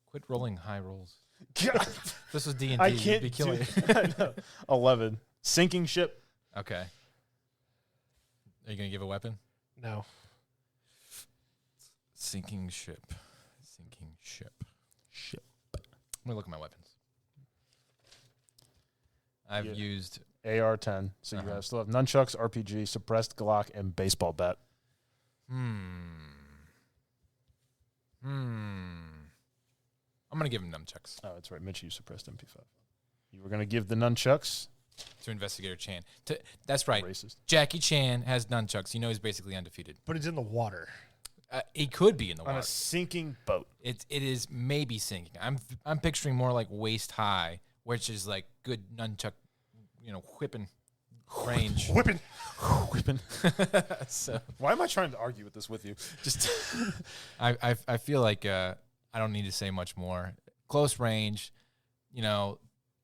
Quit rolling high rolls. This was D&D. I You'd can't be killing it. I know. 11. Sinking ship. Okay. Are you gonna give a weapon? No. Sinking ship. Sinking ship. Ship. I'm gonna look at my weapons. I've Yeah. used. AR-10. So you still have nunchucks, RPG, suppressed Glock, and baseball bat. I'm gonna give him nunchucks. Oh, that's right. Mitch used suppressed MP5. You were going to give the nunchucks to Investigator Chan. That's right. Racist. Jackie Chan has nunchucks. You know he's basically undefeated. But he's in the water. He could be in the On water. a sinking boat. It is maybe sinking. I'm picturing more like waist high, which is like good nunchuck, whipping range. Whipping. So Why am I trying to argue with this with you? Just I feel like I don't need to say much more. Close range,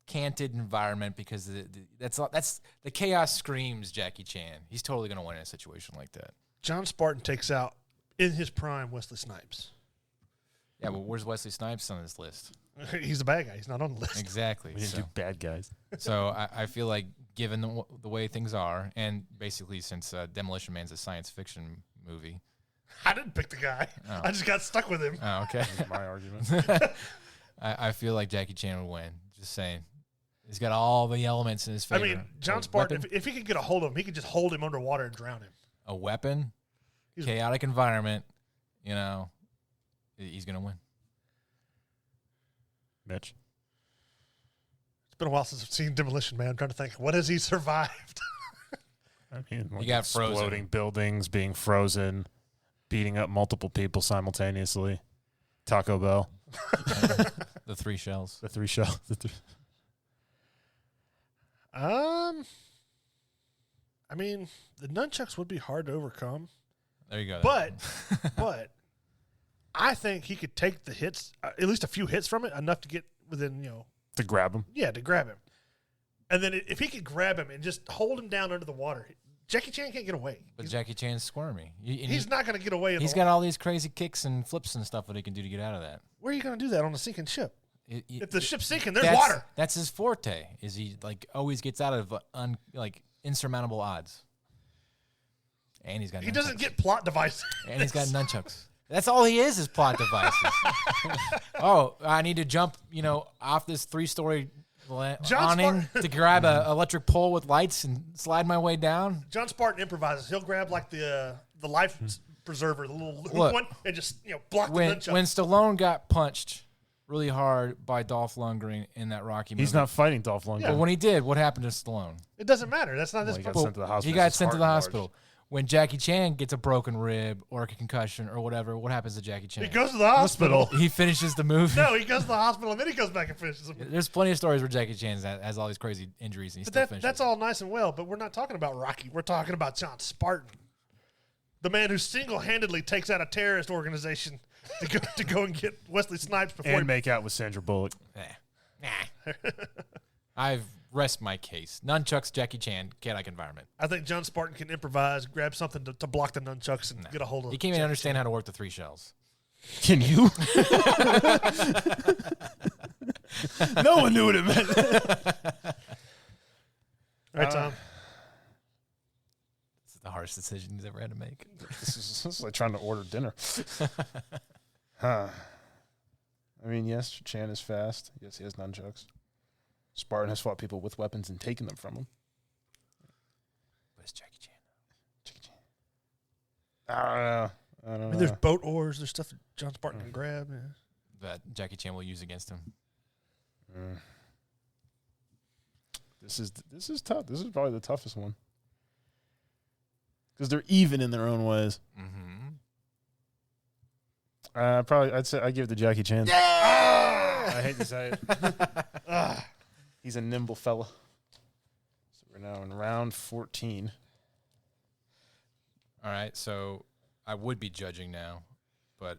canted environment because that's the chaos screams Jackie Chan. He's totally gonna win in a situation like that. John Spartan takes out in his prime Wesley Snipes. Yeah, but where's Wesley Snipes on this list? He's a bad guy. He's not on the list. Exactly. we didn't do bad guys. So I feel like given the way things are, and basically since Demolition Man's a science fiction movie. I didn't pick the guy. Oh. I just got stuck with him. Oh, okay. This is my argument. I feel like Jackie Chan would win. Just saying. He's got all the elements in his favor. I mean, John Spartan, if he could get a hold of him, he could just hold him underwater and drown him. A weapon, chaotic environment, he's going to win. Mitch. It's been a while since I've seen Demolition Man. I'm trying to think. What has he survived? I mean, You got frozen. exploding buildings, being frozen, beating up multiple people simultaneously. Taco Bell. The 3 shells. The 3 shell. I mean, the nunchucks would be hard to overcome, There you go. but I think he could take the hits, at least a few hits from it, enough to get within, To grab them. to grab him. And then if he could grab him and just hold him down under the water, Jackie Chan can't get away. But Jackie Chan's squirmy. He's not going to get away. He's got all these crazy kicks and flips and stuff that he can do to get out of that. Where are you going to do that on a sinking ship? If the ship's sinking, there's that's, water. That's his forte. Is he always gets out of insurmountable odds? And he's got. He nunchucks. doesn't get plot devices. And he's got nunchucks. That's all he is plot devices. Oh, I need to jump, off this 3-story awning to grab a electric pole with lights and slide my way down. John Spartan improvises. He'll grab like the life preserver, the little hoop Look, one, and just block When the nunchuck. Stallone got punched really hard by Dolph Lundgren in that Rocky movie. He's not fighting Dolph Lundgren. But when he did, what happened to Stallone? It doesn't matter. That's not this. He got Well, sent to the hospital. He got His sent to heart the enlarged. hospital. When Jackie Chan gets a broken rib or a concussion or whatever, what happens to Jackie Chan? he goes to the hospital. He finishes the movie. No, he goes to the hospital and then he goes back and finishes it. There's plenty of stories where Jackie Chan has all these crazy injuries and he still But finishes. that's all nice and well, but we're not talking about Rocky. We're talking about John Spartan, the man who single-handedly takes out a terrorist organization to go and get Wesley Snipes before And make out with Sandra Bullock. I've rest my case. Nunchucks, Jackie Chan, chaotic environment. I think John Spartan can improvise, grab something to block the nunchucks, and get a hold of. He can't even understand how to work the 3 shells. Can you? No one knew what it meant. All right, Tom. This is the hardest decision he's ever had to make. This is like trying to order dinner. Huh. I mean, yes, Chan is fast. Yes, he has nunchucks. Spartan has fought people with weapons and taken them from him. Where's Jackie Chan? Jackie Chan. I don't know. I mean, there's boat oars. There's stuff that John Spartan can grab. Yeah. That Jackie Chan will use against him. This is tough. This is probably the toughest one because they're even in their own ways. Mm-hmm. I'd give it to Jackie Chan. I hate to say it. He's a nimble fella. So we're now in round 14. All right, so I would be judging now, but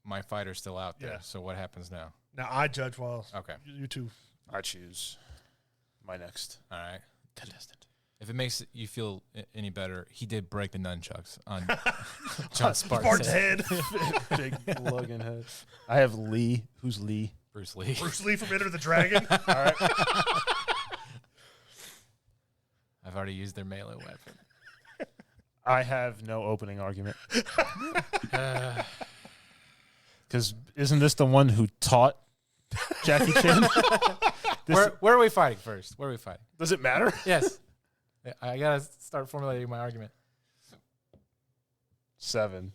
my fighter's still out there. Yeah. So what happens now? Now I judge while Okay. you two. I choose my next All right. contestant. If it makes you feel any better, he did break the nunchucks on John Spartan's Spartan's head. Big lugging head. I have Lee. Who's Lee? Bruce Lee. Bruce Lee from Enter the Dragon. All right. I've already used their melee weapon. I have no opening argument. Because isn't this the one who taught Jackie Chan? Where are we fighting first? Where are we fighting? Does it matter? Yes. I got to start formulating my argument. 7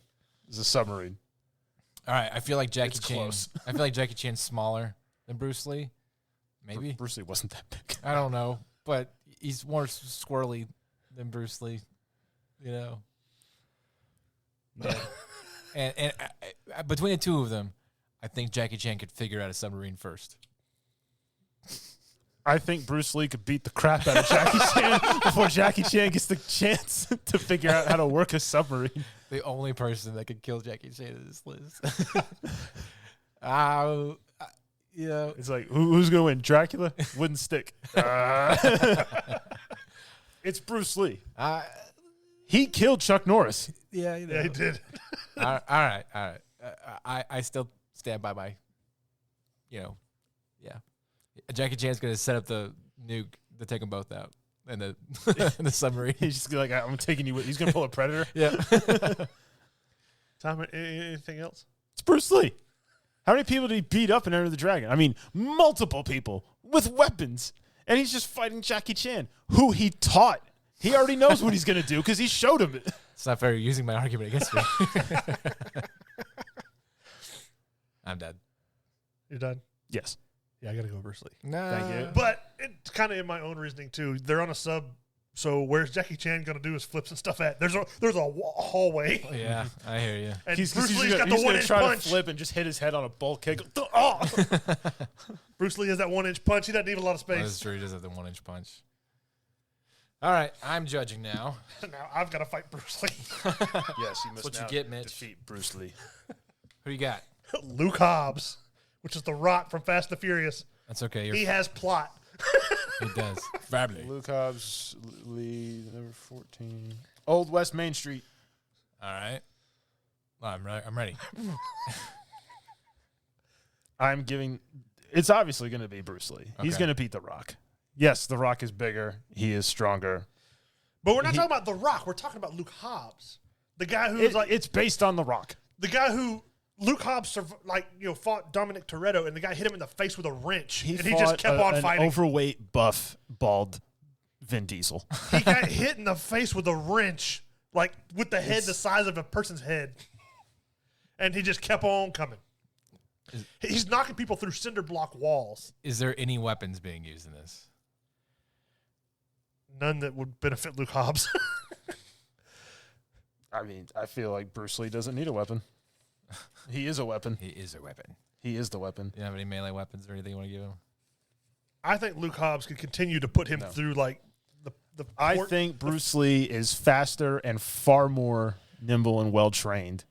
is a submarine. All right. I feel like Jackie It's Chan. close. I feel like Jackie Chan's smaller than Bruce Lee. Maybe. Bruce Lee wasn't that big. I don't know, but he's more squirrely than Bruce Lee, you know. and between the two of them, I think Jackie Chan could figure out a submarine first. I think Bruce Lee could beat the crap out of Jackie Chan before Jackie Chan gets the chance to figure out how to work a submarine. The only person that could kill Jackie Chan is this list. You know, It's like, who's going to win? Dracula? Wooden stick. It's Bruce Lee. He killed Chuck Norris. yeah, you know. Yeah, he did. All right. I still stand by my, you know, yeah. Jackie Chan's going to set up the nuke to take them both out in the in the submarine. He's just like, I'm taking you with. He's going to pull a Predator. Yeah. Tom, anything else? It's Bruce Lee. How many people did he beat up in Enter the Dragon? I mean, multiple people with weapons. And he's just fighting Jackie Chan, who he taught. He already knows what he's going to do because he showed him it. It's not fair. You're using my argument against me. I'm dead. You're done? Yes. Yeah, I got to go Bruce Lee. No. Thank you. But it's kind of in my own reasoning, too. They're on a sub, so where's Jackie Chan going to do his flips and stuff at? There's a hallway. Yeah, I hear you. And He's Bruce Lee's got the going to one-inch try punch. to flip and just hit his head on a bull kick. Oh! Bruce Lee has that 1-inch punch. He doesn't need a lot of That's space. true. He does have the 1-inch punch. All right, I'm judging now. Now I've got to fight Bruce Lee. Yes, he must what you now get, Mitch. defeat Bruce Lee. Who you got? Luke Hobbs, which is the Rock from Fast and the Furious. That's okay. He has plot. He does. Family. Luke Hobbs, Lee, number 14. Old West Main Street. All right. Well, I'm ready. I'm giving. It's obviously going to be Bruce Lee. He's Okay. going to beat The Rock. Yes, The Rock is bigger. He is stronger. But we're not talking about The Rock. We're talking about Luke Hobbs. The guy who's It's based on The Rock. the guy who Luke Hobbs fought Dominic Toretto, and the guy hit him in the face with a wrench, and he just kept on an fighting. overweight, buff, bald Vin Diesel. He got hit in the face with a wrench, like with the head the size of a person's head, and he just kept on coming. He's knocking people through cinder block walls. Is there any weapons being used in this? None that would benefit Luke Hobbs. I mean, I feel like Bruce Lee doesn't need a weapon. He is a weapon. He is a weapon. He is the weapon. You have any melee weapons or anything you want to give him? I think Luke Hobbs could continue to put him through like the. I think Bruce Lee is faster and far more nimble and well trained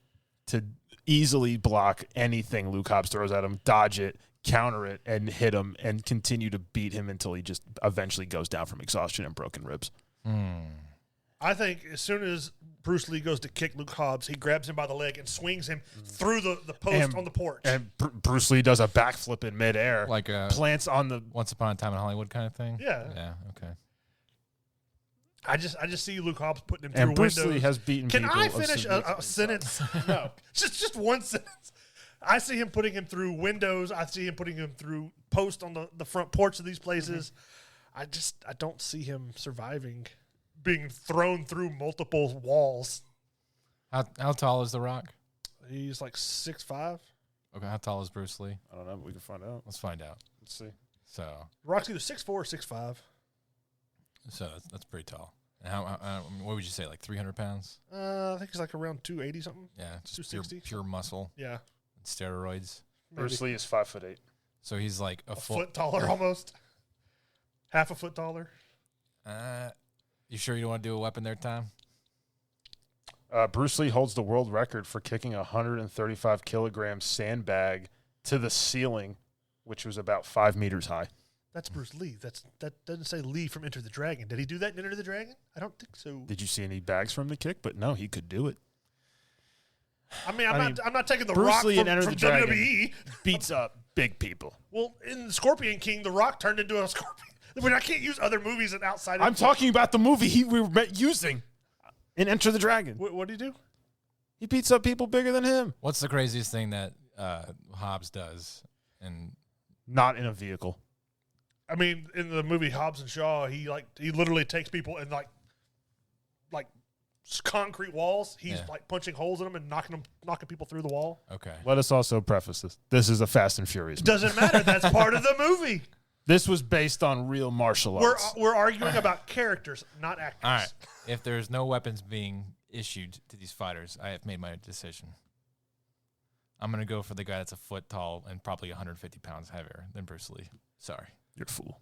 to easily block anything Luke Hobbs throws at him, dodge it, counter it, and hit him, and continue to beat him until he just eventually goes down from exhaustion and broken ribs. I think as soon as Bruce Lee goes to kick Luke Hobbs, he grabs him by the leg and swings him through the post on the porch. And Bruce Lee does a backflip in midair, Like a plants on the. Once Upon a Time in Hollywood kind of thing? Yeah. Yeah, okay. I just see Luke Hobbs putting him through And Bruce windows. Lee has beaten Can people. I of finish a significant sentence? No, just one sentence. I see him putting him through windows. I see him putting him through posts on the front porch of these places. I don't see him surviving being thrown through multiple walls. How tall is The Rock? He's like 6'5". Okay, how tall is Bruce Lee? I don't know, but we can find out. Let's find out. Let's see. So Rock's either 6'4" or 6'5". that's pretty tall. And how what would you say, like 300 pounds? I think he's like around 280 something. Yeah, just pure, 260? pure muscle Yeah, and steroids. Bruce Lee is 5'8". So he's like a a foot taller almost. Half a foot taller. You sure you don't want to do a weapon there, Tom? Bruce Lee holds the world record for kicking a 135 kilogram sandbag to the ceiling, which was about 5 meters high. That's Bruce Lee. That doesn't say Lee from Enter the Dragon. Did he do that in Enter the Dragon? I don't think so. Did you see any bags from the kick? But no, he could do it. I mean, I'm not taking the Bruce Rock Lee in Enter from the Dragon WWE. beats up big people. Well, in Scorpion King, the Rock turned into a scorpion. I mean, I can't use other movies and outside. I'm talking about the movie we were using in Enter the Dragon. What did he do? He beats up people bigger than him. What's the craziest thing that Hobbs does? And Not in a vehicle. I mean, in the movie Hobbs and Shaw, he literally takes people and like concrete walls. He's like punching holes in them and knocking people through the wall. okay, Let us also preface this. This is a Fast and Furious movie. Doesn't matter. That's part of the movie. This was based on real martial arts. We're arguing about characters, not actors. All right. If there's no weapons being issued to these fighters, I have made my decision. I'm going to go for the guy that's a foot tall and probably 150 pounds heavier than Bruce Lee. Sorry. You're a fool.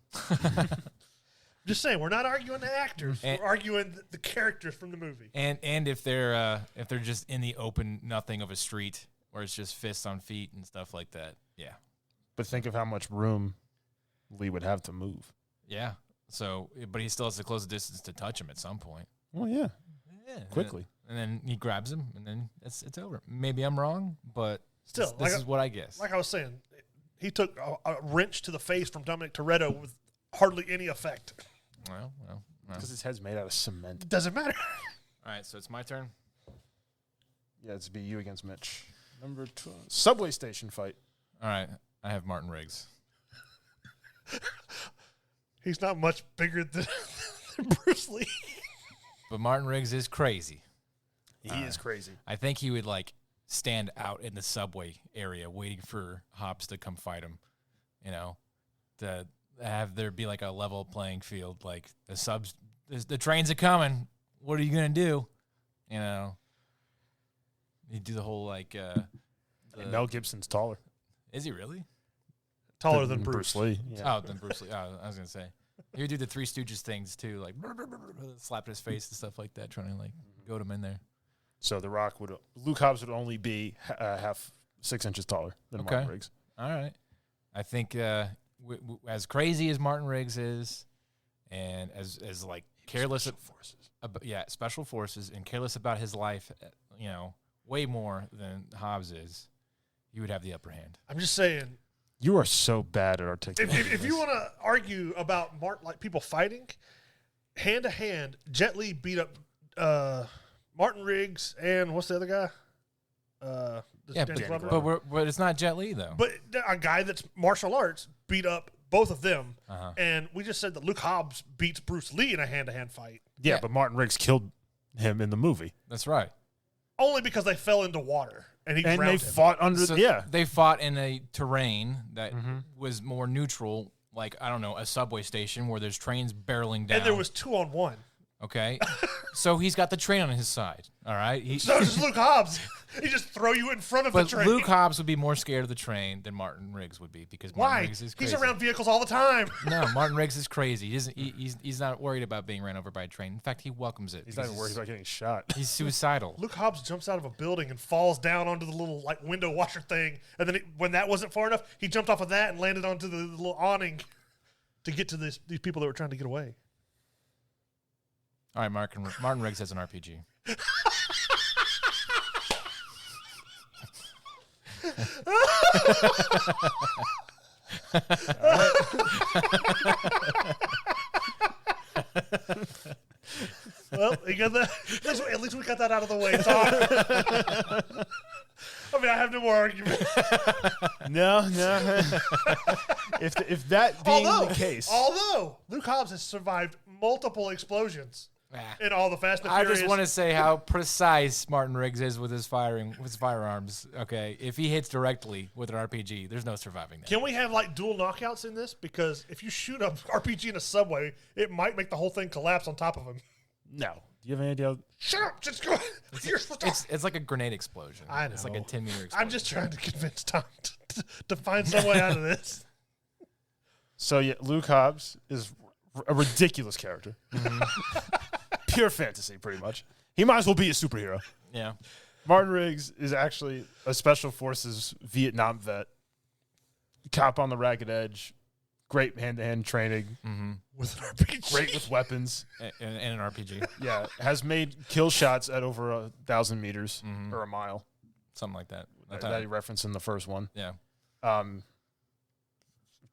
Just saying, we're not arguing the actors. We're arguing the characters from the movie. And if they're just in the open, nothing of a street where it's just fists on feet and stuff like that, yeah. But think of how much room Lee would have to move. Yeah. So, but he still has to close the distance to touch him at some point. Well, yeah. Yeah. Quickly. And then he grabs him, and then it's over. Maybe I'm wrong, but still, this is what I guess. Like I was saying, he took a wrench to the face from Dominic Toretto with hardly any effect. Well. Because his head's made out of cement. Doesn't matter. All right, so it's my turn. Yeah, it's be you against Mitch. Number 12. Subway station fight. All right, I have Martin Riggs. He's not much bigger than Bruce Lee. But Martin Riggs is crazy. He is crazy. I think he would stand out in the subway area waiting for Hobbs to come fight him. You know, to have there be a level playing field. Like the trains are coming. What are you gonna do? You know, you do the whole Mel Gibson's taller. Is he really? Taller than Bruce Lee. Yeah. Oh, than Bruce Lee. Oh, I was gonna say he would do the Three Stooges things too, slap his face and stuff like that, trying to goat him in there. So Luke Hobbs would only be half 6 inches taller than Martin Riggs. All right. I think as crazy as Martin Riggs is, and as careless special forces and careless about his life, way more than Hobbs is, he would have the upper hand. I'm just saying. You are so bad at articulating. If you want to argue about people fighting, hand to hand, Jet Li beat up Martin Riggs and what's the other guy? But it's not Jet Li though. But a guy that's martial arts beat up both of them, uh-huh. And we just said that Luke Hobbs beats Bruce Lee in a hand-to-hand fight. Yeah, but Martin Riggs killed him in the movie. That's right. Only because they fell into water and he drowned they him. fought under. They fought in a terrain that was more neutral, a subway station where there's trains barreling down. And there was 2-on-1. Okay, so he's got the train on his side. All right, so does Luke Hobbs. He just throw you in front of the train. Luke Hobbs would be more scared of the train than Martin Riggs would be because Martin Riggs is crazy. He's around vehicles all the time. No, Martin Riggs is crazy. He's not worried about being ran over by a train. In fact, he welcomes it. He's not even worried about getting shot. He's suicidal. Luke Hobbs jumps out of a building and falls down onto the little window washer thing, and then when that wasn't far enough, he jumped off of that and landed onto the little awning to get to these people that were trying to get away. All right, Martin Riggs has an RPG. Well, you got that. At least we got that out of the way, Tom. I mean, I have no more argument. No. If that being the case. Although Luke Hobbs has survived multiple explosions in all the Fast and Furious. I just want to say how precise Martin Riggs is with his firearms. Okay, if he hits directly with an RPG, there's no surviving that. Can we have dual knockouts in this? Because if you shoot an RPG in a subway, it might make the whole thing collapse on top of him. No. Do you have any idea? Shut up! Just go. It's like a grenade explosion. I know. It's like a 10-meter explosion. I'm just trying to convince Tom to find some way out of this. So yeah, Luke Hobbs is a ridiculous character. Pure fantasy, pretty much. He might as well be a superhero. Yeah. Martin Riggs is actually a special forces Vietnam vet. Cop on the ragged edge. Great hand-to-hand training. With an RPG. Great with weapons. And an RPG. Yeah. Has made kill shots at over 1,000 meters or a mile. Something like that. That he referenced in the first one. Yeah.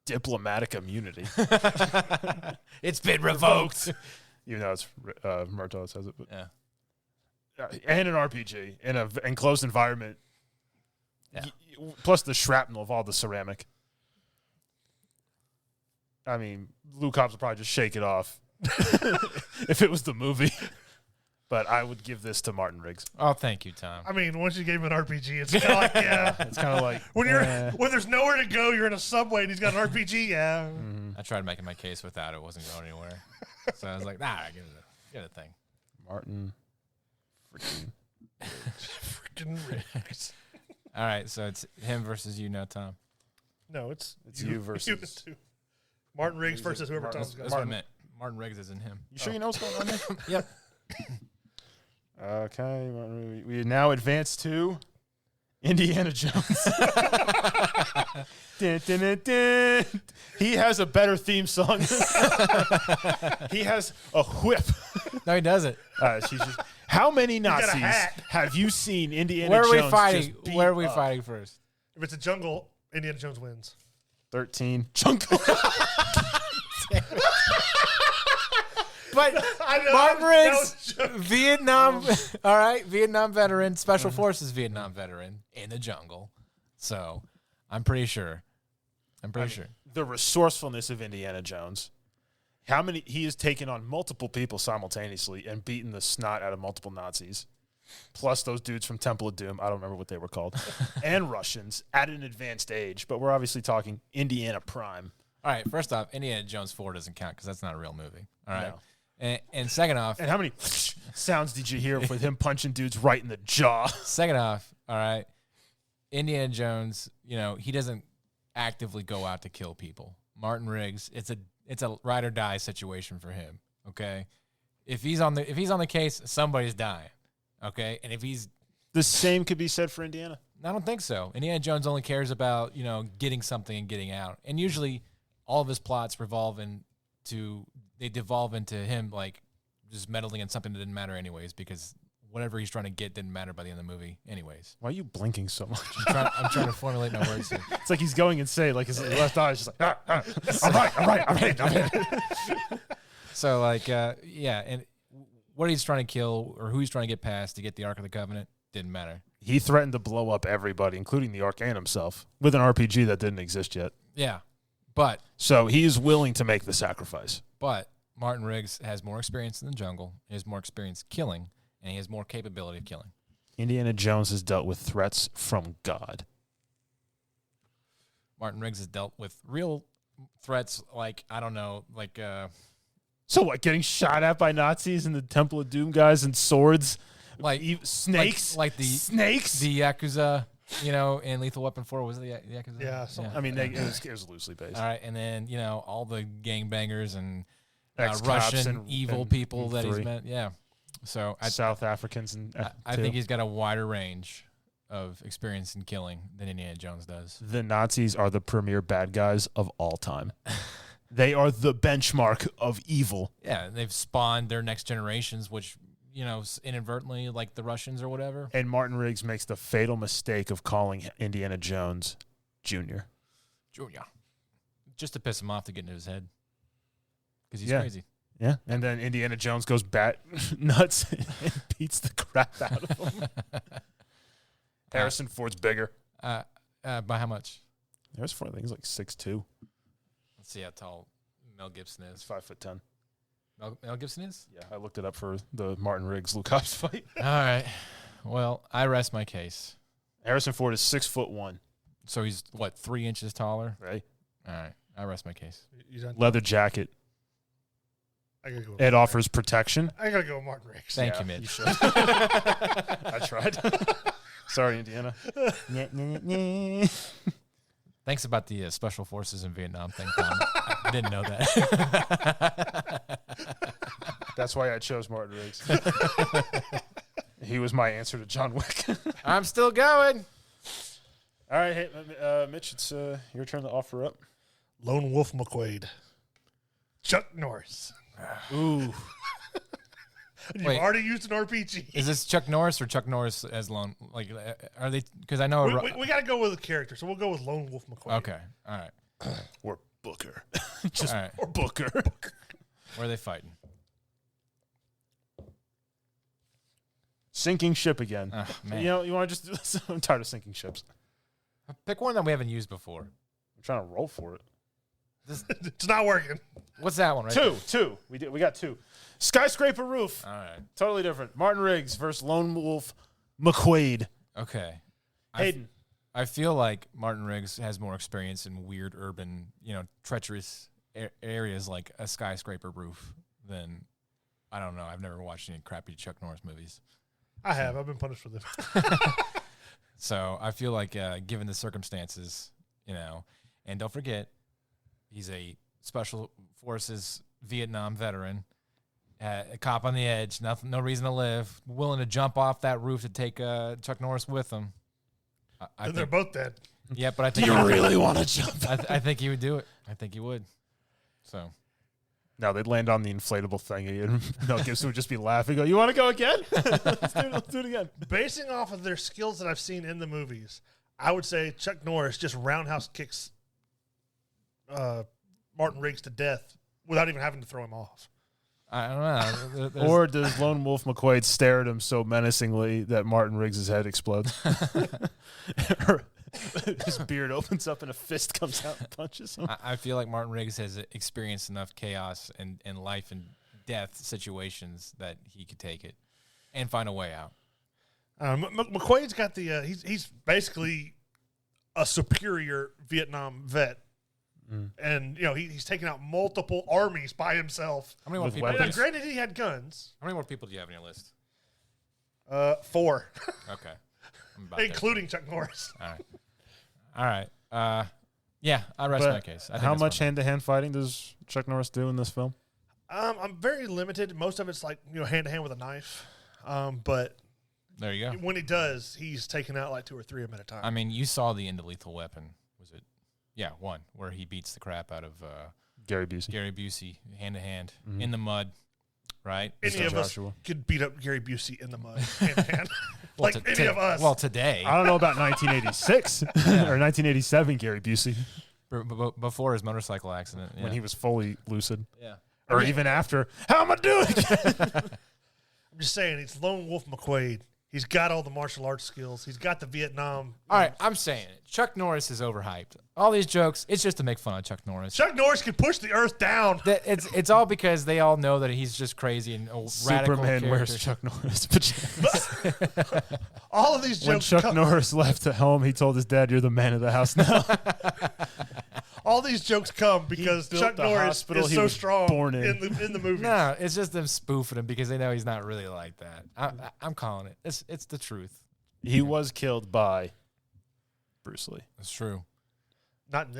Diplomatic immunity. It's been revoked. Even though it's Murtaugh says it. But yeah. And an RPG in an enclosed environment. Yeah. Plus the shrapnel of all the ceramic. I mean, Luke Hobbs would probably just shake it off if it was the movie. But I would give this to Martin Riggs. Oh, thank you, Tom. I mean, once you gave him an RPG, it's kind of like, yeah. It's kind of like When there's nowhere to go, you're in a subway and he's got an RPG, yeah. I tried making my case without it. Wasn't going anywhere. So I was like, nah, get a thing. Martin Freaking Riggs. All right, so it's him versus you now, Tom. No, it's you versus two. Martin Riggs versus whoever Tom's got. That's what I meant. Martin Riggs isn't him. You sure you know what's going on there? Yep. Okay, we now advance to Indiana Jones. Dun, dun, dun, dun. He has a better theme song. He has a whip. No, he doesn't. How many got a Nazis hat. have you seen Indiana Where are Jones we fighting? just beat Where are we up? fighting first? If it's a jungle, Indiana Jones wins. 13. Jungle. But Martin Riggs, Vietnam, all right, Vietnam veteran, Special Forces Vietnam veteran in the jungle. So I'm pretty sure. Sure. The resourcefulness of Indiana Jones. He has taken on multiple people simultaneously and beaten the snot out of multiple Nazis. Plus those dudes from Temple of Doom, I don't remember what they were called, and Russians at an advanced age. But we're obviously talking Indiana Prime. All right, first off, Indiana Jones 4 doesn't count because that's not a real movie. All right. No. And second off, And how many sounds did you hear with him punching dudes right in the jaw? Second off, all right, Indiana Jones, he doesn't actively go out to kill people. Martin Riggs, it's a ride or die situation for him. Okay, if he's on the case, somebody's dying. Okay, and if he's The same could be said for Indiana. I don't think so. Indiana Jones only cares about getting something and getting out, and usually all of his plots devolve into him like just meddling in something that didn't matter anyways, because whatever he's trying to get didn't matter by the end of the movie anyways. Why are you blinking so much? I'm trying to formulate my words here. It's like he's going insane. Like his left eye is just like, I'm right. So and what he's trying to kill or who he's trying to get past to get the Ark of the Covenant didn't matter. He threatened to blow up everybody, including the Ark and himself, with an RPG that didn't exist yet. Yeah, but So he is willing to make the sacrifice. Martin Riggs has more experience in the jungle. He has more experience killing, and he has more capability of killing. Indiana Jones has dealt with threats from God. Martin Riggs has dealt with real threats like, I don't know, like So what, getting shot at by Nazis and the Temple of Doom guys and swords? like Snakes? like the Snakes? the Yakuza, in Lethal Weapon 4, was it the Yakuza? Yeah, I mean, it was loosely based. All right, and then all the gangbangers and Ex-cops Russian and- evil and people that he's three. met. Yeah, so South Africans and I think he's got a wider range of experience in killing than Indiana Jones does. the Nazis are the premier bad guys of all time. They are the benchmark of evil. Yeah, and they've spawned their next generations, which inadvertently, like the Russians or whatever. And Martin Riggs makes the fatal mistake of calling Indiana Jones Junior. Junior, just to piss him off to get into his head because he's Yeah. crazy. Yeah. And then Indiana Jones goes bat nuts and beats the crap out of him. Harrison Ford's bigger. By how much? Harrison Ford, I think he's like 6'2". Let's see how tall Mel Gibson He's is. 5'10". Mel Gibson is? Yeah, I looked it up for the Martin Riggs Luke Hobbs fight. All right. Well, I rest my case. Harrison Ford is 6'1", So he's, 3 inches taller? right? All right. I rest my case. You done? Leather jacket. I gotta go. It offers protection. I gotta go with Martin Riggs. Thank you, You Mitch. should. I tried. Sorry, Indiana. Thanks about the Special Forces in Vietnam thing, Tom. I didn't know that. That's why I chose Martin Riggs. He was my answer to John Wick. I'm still going. All right, hey, Mitch, it's your turn to offer up. Lone Wolf McQuaid. Chuck Norris. Ooh. You've Wait. already used an RPG. Is this Chuck Norris or Chuck Norris as lone? Like, are they? Because I know. We got to go with a character, so we'll go with Lone Wolf McQuaid. Okay. All right. Or Booker. Just All right. or Booker. Where are they fighting? Sinking ship again. Oh, man. You want to just do this? I'm tired of sinking ships. Pick one that we haven't used before. I'm trying to roll for it. It's not working. What's that one? Right Two. We got two. Skyscraper Roof. All right. Totally different. Martin Riggs versus Lone Wolf McQuaid. Okay. Hayden. I feel like Martin Riggs has more experience in weird urban, treacherous areas like a skyscraper roof than, I don't know. I've never watched any crappy Chuck Norris movies. I have. I've been punished for them. So I feel like given the circumstances, and don't forget, he's a Special Forces Vietnam veteran, a cop on the edge, no reason to live, willing to jump off that roof to take Chuck Norris with him. And they're both dead. Yeah, but I think you really want to jump? I think he would do it. I think he would. So. No, they'd land on the inflatable thing, and Mel Gibson would just be laughing. Go, you want to go again? Let's do it again. Basing off of their skills that I've seen in the movies, I would say Chuck Norris just roundhouse kicks Martin Riggs to death without even having to throw him off. I don't know. Or does Lone Wolf McQuaid stare at him so menacingly that Martin Riggs' head explodes? His beard opens up and a fist comes out and punches him. I feel like Martin Riggs has experienced enough chaos and life and death situations that he could take it and find a way out. McQuaid's got the he's basically a superior Vietnam vet. And, he's taken out multiple armies by himself. How many more people? And granted, he had guns. How many more people do you have on your list? 4. Okay. Including Chuck Norris. All right. Yeah, I rest my case. I think how that's much fine. hand-to-hand fighting does Chuck Norris do in this film? I'm very limited. Most of it's like, hand-to-hand with a knife. But there you go. when he does, he's taking out like 2 or 3 of them at a time. I mean, you saw the end of Lethal Weapon. Was it? Yeah, 1, where he beats the crap out of Gary Busey. Gary Busey, hand-to-hand, in the mud, right? Any of us could beat up Gary Busey in the mud, hand-to-hand. Like any of us. Well, today. I don't know about 1986 or 1987 Gary Busey. Before his motorcycle accident. Yeah. When he was fully lucid. Yeah. Or even after. How am I doing? I'm just saying, it's Lone Wolf McQuaid. He's got all the martial arts skills. He's got the Vietnam. All right, I'm saying it. Chuck Norris is overhyped. All these jokes, it's just to make fun of Chuck Norris. Chuck Norris can push the earth down. It's all because they all know that he's just crazy and a radical Superman character. wears Chuck Norris pajamas. All of these jokes. When Chuck Norris left at home, he told his dad, "You're the man of the house now." All these jokes come because Chuck Norris is so strong in the movie. No, it's just them spoofing him because they know he's not really like that. I'm calling it. It's the truth. He was killed by Bruce Lee. It's true. Not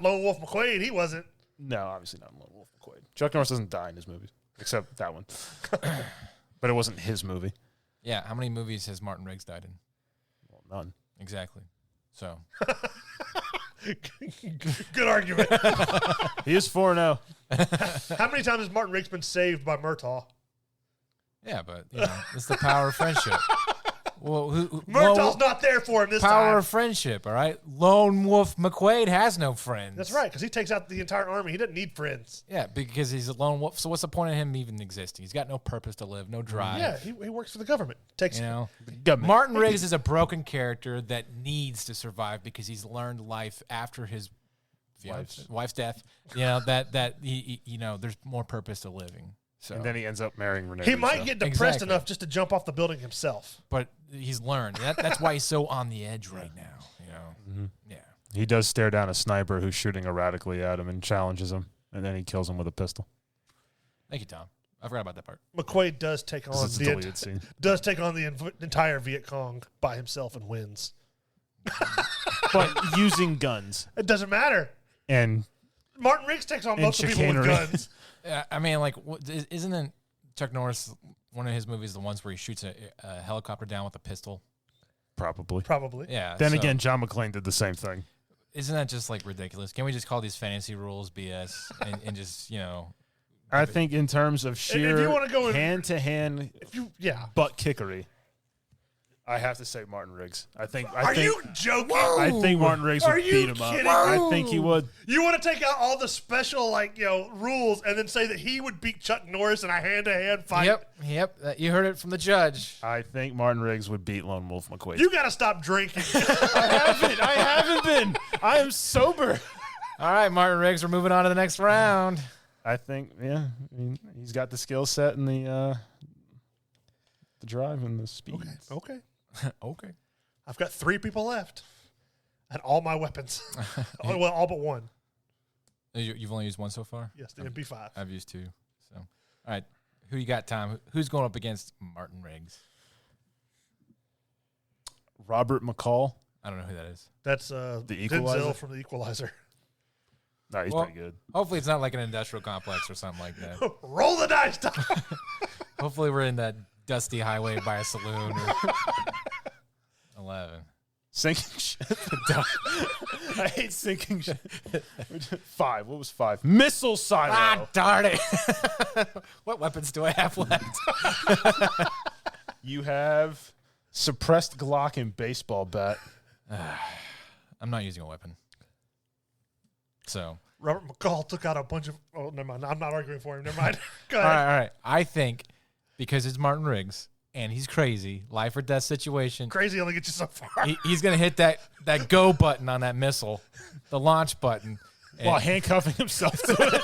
Lone Wolf McQuaid. He wasn't. No, obviously not Lone Wolf McQuaid. Chuck Norris doesn't die in his movies, except that one. But it wasn't his movie. Yeah, how many movies has Martin Riggs died in? Well, none. Exactly. So. Good argument. He is 4-0. How many times has Martin Riggs been saved by Murtaugh? Yeah, but it's the power of friendship. Well, Murtaugh's not there for him this time. Power of friendship, all right? Lone Wolf McQuaid has no friends. That's right, because he takes out the entire army. He doesn't need friends. Yeah, because he's a lone wolf. So what's the point of him even existing? He's got no purpose to live, no drive. Yeah, he works for the government. Martin Riggs is a broken character that needs to survive because he's learned life after his wife's death. That he there's more purpose to living. So. And then he ends up marrying Renee. He might get depressed enough just to jump off the building himself. But he's learned. That's why he's so on the edge right now. Mm-hmm. Yeah. He does stare down a sniper who's shooting erratically at him and challenges him, and then he kills him with a pistol. Thank you, Tom. I forgot about that part. McQuaid does take on the entire Viet Cong by himself and wins. But using guns. It doesn't matter. And Martin Riggs takes on most of the people with guns. I mean, like, isn't it Chuck Norris, one of his movies, the ones where he shoots a helicopter down with a pistol? Probably. Yeah. Then again, John McClane did the same thing. Isn't that just, like, ridiculous? Can't we just call these fantasy rules BS and just, I think in terms of sheer hand-to-hand butt kickery, I have to say Martin Riggs. Are you joking? I think Martin Riggs would beat him up. I think he would. You want to take out all the special rules and then say that he would beat Chuck Norris in a hand-to-hand fight? Yep. You heard it from the judge. I think Martin Riggs would beat Lone Wolf McQuaid. You got to stop drinking. I haven't been. I am sober. All right, Martin Riggs, we're moving on to the next round. I think, yeah, I mean, he's got the skill set and the drive and the speed. Okay. Okay. I've got 3 people left. And all my weapons. Well, all but one. You've only used one so far? Yes, the MP5. I've used 2. So, all right. Who you got, Tom? Who's going up against Martin Riggs? Robert McCall. I don't know who that is. That's The Equalizer? Denzel from The Equalizer. No, he's pretty good. Hopefully it's not like an industrial complex or something like that. Roll the dice, Tom. Hopefully we're in that dusty highway by a saloon. Or 11. Sinking ship. I hate sinking ship. 5. What was 5? Missile silo. Ah, darn it. What weapons do I have left? You have suppressed Glock and baseball bat. I'm not using a weapon. So. Robert McCall took out a bunch of... Oh, never mind. I'm not arguing for him. Never mind. Go ahead. All right. I think because it's Martin Riggs and he's crazy, life or death situation. Crazy only gets you so far. He's going to hit that go button on that missile, the launch button. While handcuffing himself to it.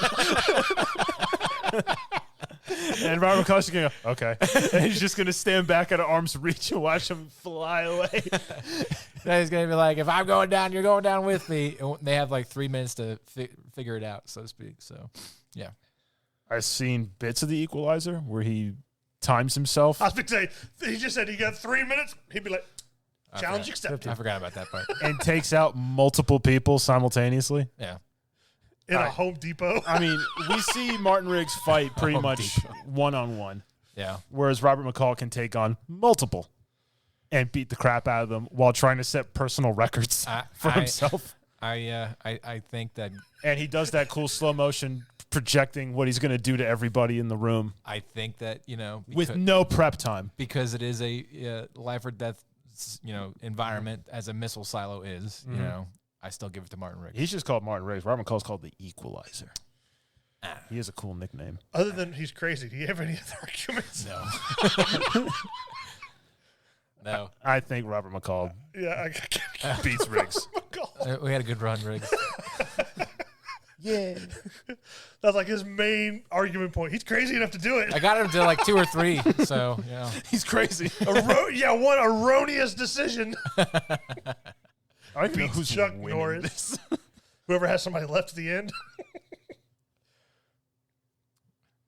And Robert McCall's going to go, okay. And he's just going to stand back at arm's reach and watch him fly away. Then he's going to be like, if I'm going down, you're going down with me. And they have like 3 minutes to figure it out, so to speak. So, yeah. I've seen bits of The Equalizer where he times himself. I was going to say, he just said he got 3 minutes. He'd be like, challenge accepted. I forgot about that part. And takes out multiple people simultaneously. Yeah. In a Home Depot. I mean, we see Martin Riggs fight pretty Home much Depot. one-on-one. Yeah. Whereas Robert McCall can take on multiple and beat the crap out of them while trying to set personal records for himself. I think that... And he does that cool slow motion projecting what he's going to do to everybody in the room. I think that, with no prep time. Because it is a life or death, environment as a missile silo is, I still give it to Martin Riggs. He's just called Martin Riggs. Robert McCall's called the Equalizer. He has a cool nickname. Other than he's crazy, do you have any other arguments? No. No. I think Robert McCall beats Riggs. We had a good run, Riggs. Yeah. That's like his main argument point. He's crazy enough to do it. I got him to like 2 or 3, so, He's crazy. One erroneous decision. I know who's Chuck winning Norris. this. Whoever has somebody left at the end.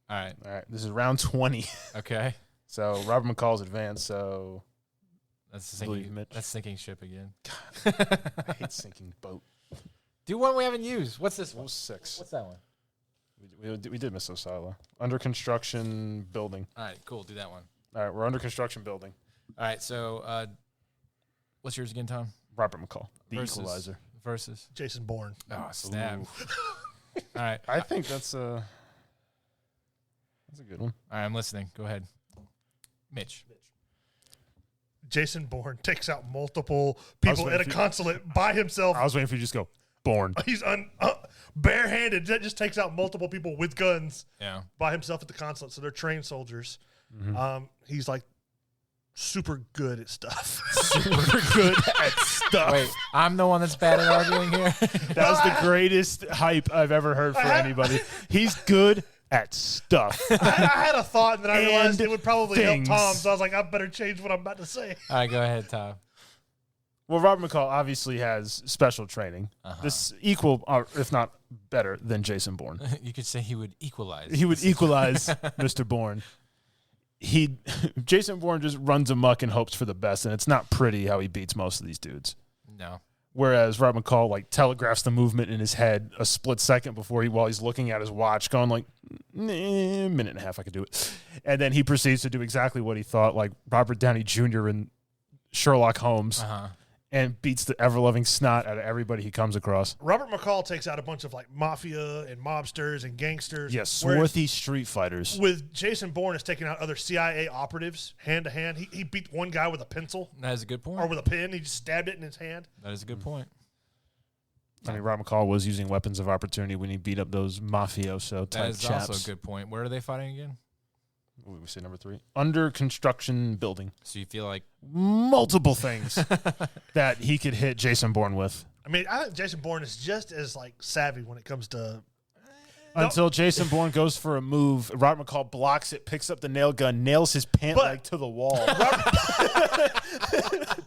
All right. This is round 20. Okay. So Robert McCall's advanced. So That's Believe sinking. Mitch. That's sinking ship again. I hate sinking boat. Do one we haven't used. What's this What one? was 6? What's that one? We did miss a silo. Under construction building. All right, cool. Do that one. All right, we're under construction building. All right, so what's yours again, Tom? Robert McCall, the Versus. Equalizer. Versus. Jason Bourne. Oh, snap. Ooh. All right. I think that's a good one. All right, I'm listening. Go ahead. Mitch. Jason Bourne takes out multiple people at a consulate by himself. I was waiting for you to just go, Bourne. He's barehanded. That just takes out multiple people with guns by himself at the consulate. So they're trained soldiers. Mm-hmm. He's like super good at stuff. Super good at stuff. Wait, I'm the one that's bad at arguing here? That was the greatest hype I've ever heard for anybody. He's good at stuff. I had a thought, and then I realized And it would probably things. help Tom. So I was like, I better change what I'm about to say. All right, go ahead, Tom. Well, Robert McCall obviously has special training. This equal, or if not better, than Jason Bourne. You could say he would equalize. He would equalize Mr. Bourne. Jason Bourne just runs amok and hopes for the best, and it's not pretty how he beats most of these dudes. No. Whereas Robert McCall telegraphs the movement in his head a split second before while he's looking at his watch, going like, minute and a half, I could do it. And then he proceeds to do exactly what he thought, like Robert Downey Jr. in Sherlock Holmes, and beats the ever-loving snot out of everybody he comes across. Robert McCall takes out a bunch of mafia and mobsters and gangsters. Yes, swarthy street fighters. With Jason Bourne is taking out other CIA operatives hand to hand. He beat one guy with a pencil. That is a good point. Or with a pen. He just stabbed it in his hand. That is a good point. I mean, Robert McCall was using weapons of opportunity when he beat up those mafioso type That is chaps. also a good point. Where are they fighting again? We say number 3. Under construction building. So you feel like Multiple things that he could hit Jason Bourne with. I mean, I think Jason Bourne is just as like savvy when it comes to. Until Jason Bourne goes for a move, Robert McCall blocks it, picks up the nail gun, nails his pant leg to the wall.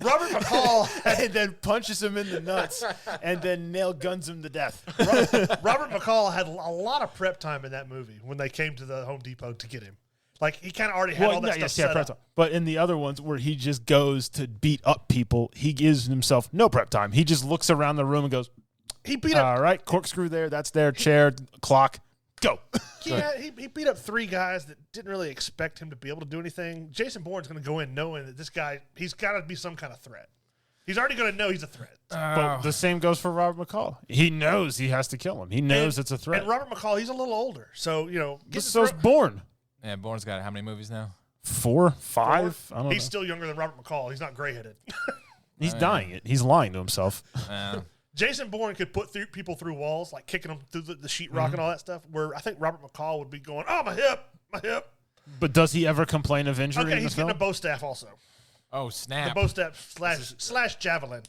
Robert McCall and then punches him in the nuts and then nail guns him to death. Robert McCall had a lot of prep time in that movie when they came to the Home Depot to get him. Like, he kind of already had all that stuff set up. But in the other ones where he just goes to beat up people, he gives himself no prep time. He just looks around the room and goes, he beat up. All right, corkscrew there, that's there, chair, clock, go. He beat up 3 guys that didn't really expect him to be able to do anything. Jason Bourne's going to go in knowing that this guy, he's got to be some kind of threat. He's already going to know he's a threat. But the same goes for Robert McCall. He knows he has to kill him. He knows it's a threat. And Robert McCall, he's a little older. So, so's Bourne. Yeah, Bourne's got how many movies now? 4, 5? I don't know. He's still younger than Robert McCall. He's not gray-headed. He's dying it. He's lying to himself. Jason Bourne could put people through walls, like kicking them through the sheetrock and all that stuff, where I think Robert McCall would be going, oh, my hip. But does he ever complain of injury in he's the film? getting a bow staff also. Oh, snap. The bow staff slash javelin.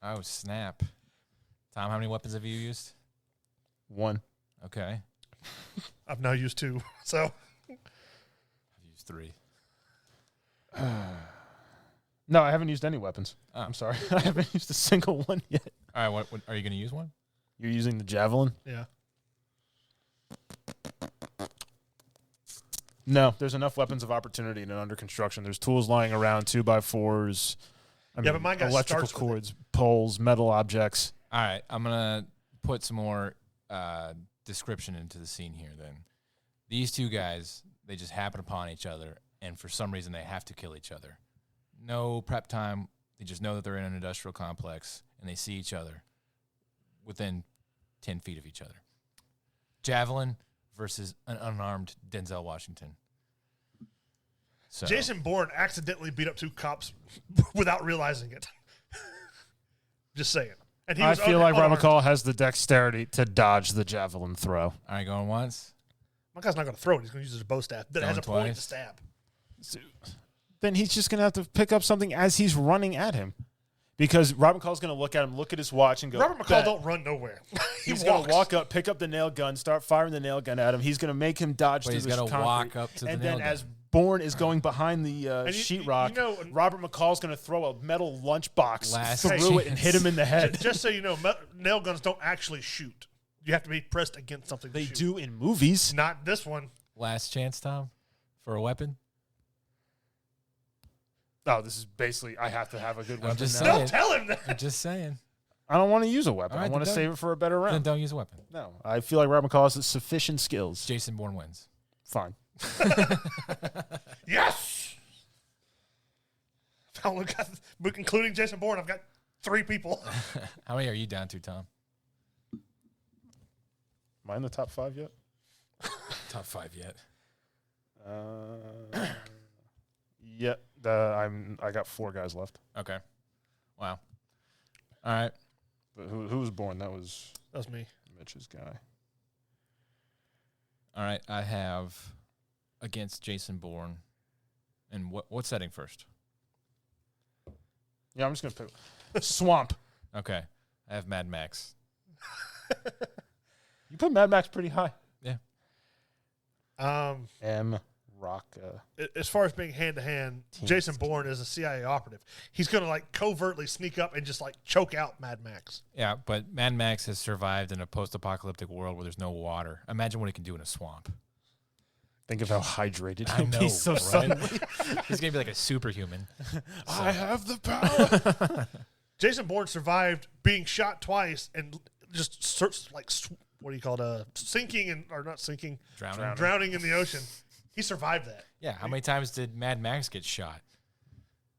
Oh, snap. Tom, how many weapons have you used? 1. Okay. I've now used 2, so. I've used 3. No, I haven't used any weapons. Oh. I'm sorry. I haven't used a single one yet. All right, what are you going to use one? You're using the javelin? Yeah. No, there's enough weapons of opportunity in an under construction. There's tools lying around, 2x4s. But mine got electrical cords, poles, metal objects. All right, I'm going to put some more description into the scene here then. These 2 guys, they just happen upon each other, and for some reason they have to kill each other. No prep time. They just know that they're in an industrial complex, and they see each other within 10 feet of each other. Javelin versus an unarmed Denzel Washington. So, Jason Bourne accidentally beat up 2 cops without realizing it. Just saying. And I feel like Robert McCall has the dexterity to dodge the javelin throw. All right, going once. My guy's not going to throw it. He's going to use his bow staff. That has a point to stab. Then he's just going to have to pick up something as he's running at him. Because Robert McCall's going to look at him, look at his watch, and go, Robert McCall don't run nowhere. He's going to walk up, pick up the nail gun, start firing the nail gun at him. He's going to make him dodge through the concrete. He's got to walk up to the nail gun. And then as Bourne is going behind the sheetrock, Robert McCall's going to throw a metal lunchbox through it and hit him in the head. Just so you know, nail guns don't actually shoot. You have to be pressed against something to shoot. They do in movies. Not this one. Last chance, Tom, for a weapon? Oh, this is basically, I have to have a good weapon just now. Don't tell him that. I'm just saying. I don't want to use a weapon. Right, I want to save it for a better round. Then don't use a weapon. No, I feel like Robert McCall has sufficient skills. Jason Bourne wins. Fine. Yes! Including Jason Bourne, I've got 3 people. How many are you down to, Tom? Am I in the top 5 yet? Top 5 yet. Yeah, I got 4 guys left. Okay. Wow. All right. But who was Bourne? That was me. Mitch's guy. All right. I have against Jason Bourne. And what setting first? Yeah, I'm just going to pick Swamp. Okay. I have Mad Max. You put Mad Max pretty high. Yeah. M. Rock. As far as being hand-to-hand, Jason Bourne is a CIA operative. He's going to, like, covertly sneak up and just, like, choke out Mad Max. Yeah, but Mad Max has survived in a post-apocalyptic world where there's no water. Imagine what he can do in a swamp. Think of how hydrated I know, he'll be so right? suddenly. He's going to be like a superhuman. I have the power. Jason Bourne survived being shot twice and just, like, what do you call it? Sinking, or not sinking. Drowning in the ocean. He survived that. Yeah, how many times did Mad Max get shot?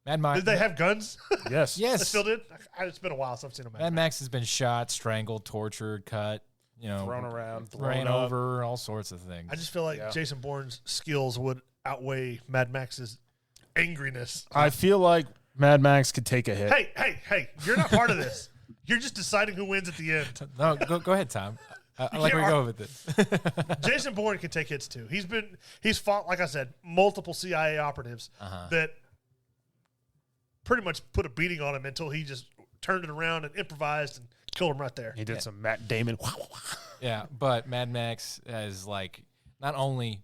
Did they have guns? Yes. They still did? It's been a while since I've seen a Mad Max has been shot, strangled, tortured, cut, thrown around, ran over, all sorts of things. I just feel like Jason Bourne's skills would outweigh Mad Max's angriness. I feel like Mad Max could take a hit. Hey, you're not part of this. You're just deciding who wins at the end. No, go ahead, Tom. I like where you're going with this. Jason Bourne can take hits too. He's fought, like I said, multiple CIA operatives that pretty much put a beating on him until he just turned it around and improvised and killed him right there. He did some Matt Damon. Yeah, but Mad Max has like not only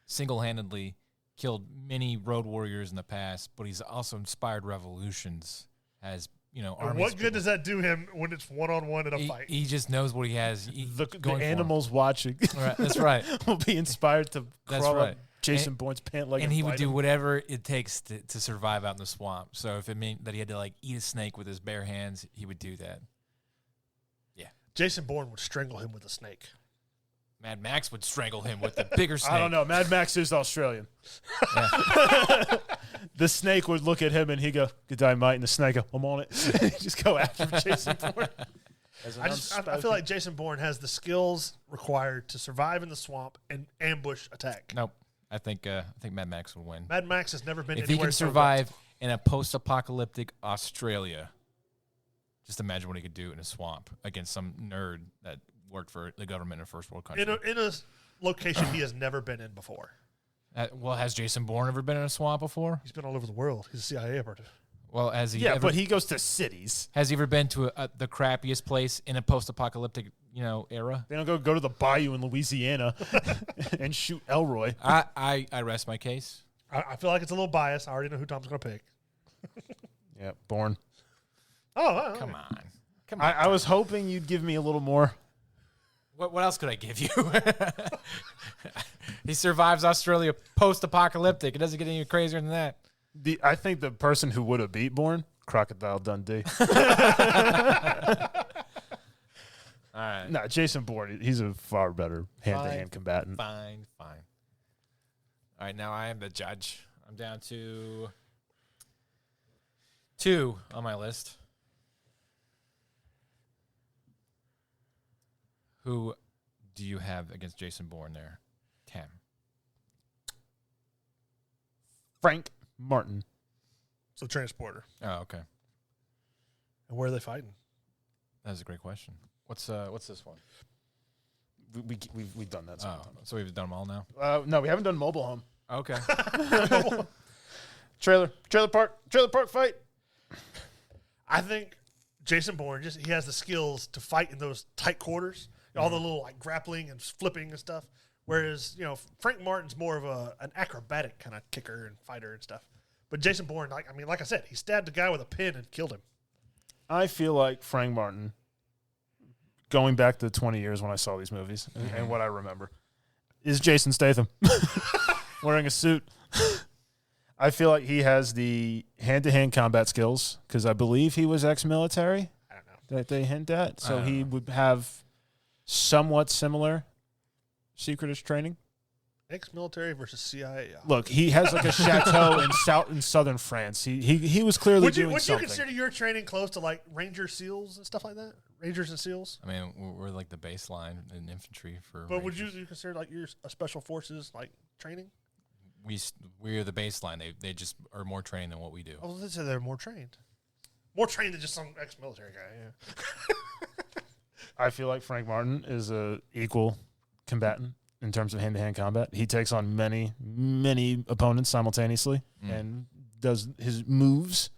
single-handedly killed many road warriors in the past, but he's also inspired revolutions. Has And armies what of good does that do him when it's one-on-one in a fight? He just knows what he has. The going for him. animals watching Right, that's right. will be inspired to That's crawl right. up Jason Bourne's pant leg. And he would fight do him. whatever it takes to survive out in the swamp. So if it meant that he had to like eat a snake with his bare hands, he would do that. Jason Bourne would strangle him with a snake. Mad Max would strangle him with the bigger snake. I don't know. Mad Max is Australian. The snake would look at him and he'd go, "Good day, mate." And the snake go, "I'm on it." Just go after Jason Bourne. I feel like Jason Bourne has the skills required to survive in the swamp and ambush attack. Nope. I think Mad Max would win. Mad Max has never been If he anywhere can so survive in a post-apocalyptic Australia, just imagine what he could do in a swamp against some nerd that worked for the government in a first world country. in a location he has never been in before. Well, has Jason Bourne ever been in a swamp before? He's been all over the world. He's a CIA operative. Well, has he? Yeah, ever, but he goes to cities. has he ever been to the crappiest place in a post-apocalyptic era? They don't go to the bayou in Louisiana and shoot Elroy. I rest my case. I feel like it's a little biased. I already know who Tom's going to pick. Yeah, Bourne. Oh, Come on. I was hoping you'd give me a little more. What else could I give you? He survives Australia post-apocalyptic. It doesn't get any crazier than that. I think the person who would have beat Bourne, Crocodile Dundee. All right. No, Jason Bourne, he's a far better hand-to-hand combatant. Fine. All right, now I am the judge. I'm down to 2 on my list. Who do you have against Jason Bourne there? 10. Frank Martin. So Transporter. Oh, okay. And where are they fighting? That's a great question. What's this one? We've done that. Oh, so we've done them all now? No, we haven't done Mobile Home. Okay. Trailer park fight. I think Jason Bourne, he has the skills to fight in those tight quarters. All the little like grappling and flipping and stuff. Whereas, Frank Martin's more of an acrobatic kind of kicker and fighter and stuff. But Jason Bourne, like I said, he stabbed a guy with a pin and killed him. I feel like Frank Martin, going back to 20 years when I saw these movies and what I remember, is Jason Statham wearing a suit. I feel like he has the hand-to-hand combat skills because I believe he was ex-military. I don't know. That they hint at. So he would have somewhat similar secretish training. Ex-military versus CIA. Look, he has like a chateau in southern France. He was clearly doing Would you something. consider your training close to like Ranger SEALs and stuff like that? Rangers and SEAls? I mean, we're like the baseline in infantry for. But would Rangers. you consider like your special forces like training? We're the baseline. They just are more trained than what we do. Oh, they say they're more trained. More trained than just some ex-military guy, yeah. I feel like Frank Martin is a equal combatant in terms of hand-to-hand combat. He takes on many, many opponents simultaneously and does his moves.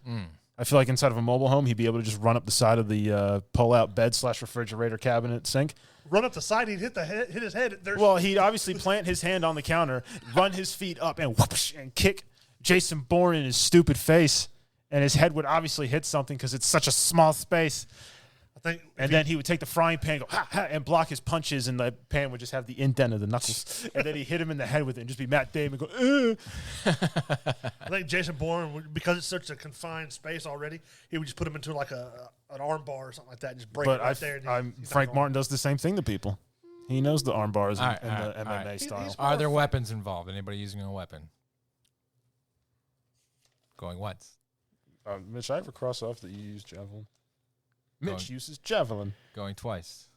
I feel like inside of a mobile home, he'd be able to just run up the side of the pull-out bed/refrigerator cabinet sink. Run up the side, he'd hit his head. Well, he'd obviously plant his hand on the counter, run his feet up, and whoosh, and kick Jason Bourne in his stupid face. And his head would obviously hit something because it's such a small space. And then he would take the frying pan, go ha, ha, and block his punches, and the pan would just have the indent of the knuckles. And then he hit him in the head with it, and just be Matt Damon go. I think Jason Bourne, because it's such a confined space already, he would just put him into like an arm bar or something like that, and just break it right there. Frank Martin does the same thing to people. He knows the arm bars and the MMA right. style. Are there weapons involved? Anybody using a weapon? Going once. Mitch, I ever cross off that you use javelin? Mitch Going- uses javelin. Going twice.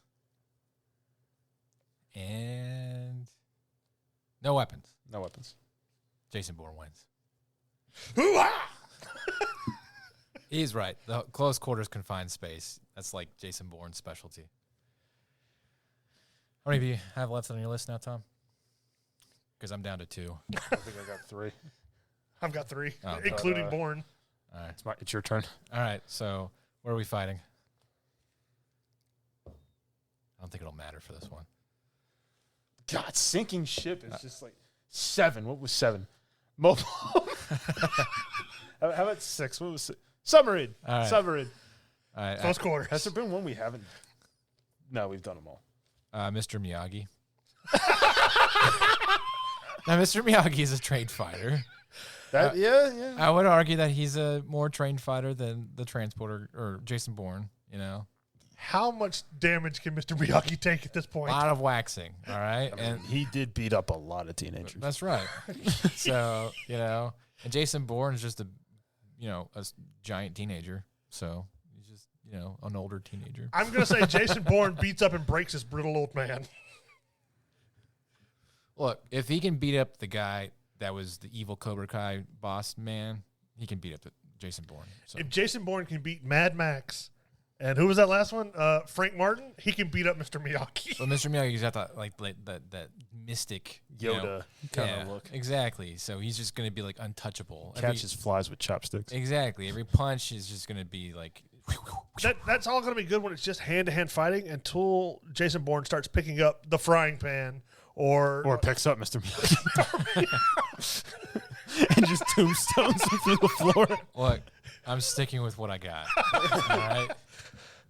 And no weapons. No weapons. Jason Bourne wins. Hoo-ah! He's right. The close quarters confined space. That's like Jason Bourne's specialty. How many of you have left on your list now, Tom? Because I'm down to 2. I think I got 3. I've got 3, Oh, including Bourne. All right. It's your turn. All right. So Where are we fighting? I don't think it'll matter for this one. God, sinking ship is just like 7. What was 7? Mobile. How about 6? What was 6? Submarine. All right. Submarine. All right. Close quarters. Has there been one we haven't? No, we've done them all. Mr. Miyagi. Now, Mr. Miyagi is a trained fighter. Yeah. I would argue that he's a more trained fighter than the transporter or Jason Bourne, you know. How much damage can Mr. Miyagi take at this A point? lot of waxing, all right? And he did beat up a lot of teenagers. That's right. So, you know, and Jason Bourne is just a giant teenager. So he's just, an older teenager. I'm going to say Jason Bourne beats up and breaks this brittle old man. Look, if he can beat up the guy that was the evil Cobra Kai boss man, he can beat up Jason Bourne. So. If Jason Bourne can beat Mad Max, and who was that last one? Frank Martin, he can beat up Mr. Miyagi. Well, Mr. Miyagi's got that mystic Yoda kind of look. Exactly. So he's just going to be like untouchable. Catches flies with chopsticks. Exactly. Every punch is just going to be like. That's all going to be good when it's just hand-to-hand fighting until Jason Bourne starts picking up the frying pan or picks up Mr. Miyagi and just tombstones him through the floor. Look, I'm sticking with what I got. All right.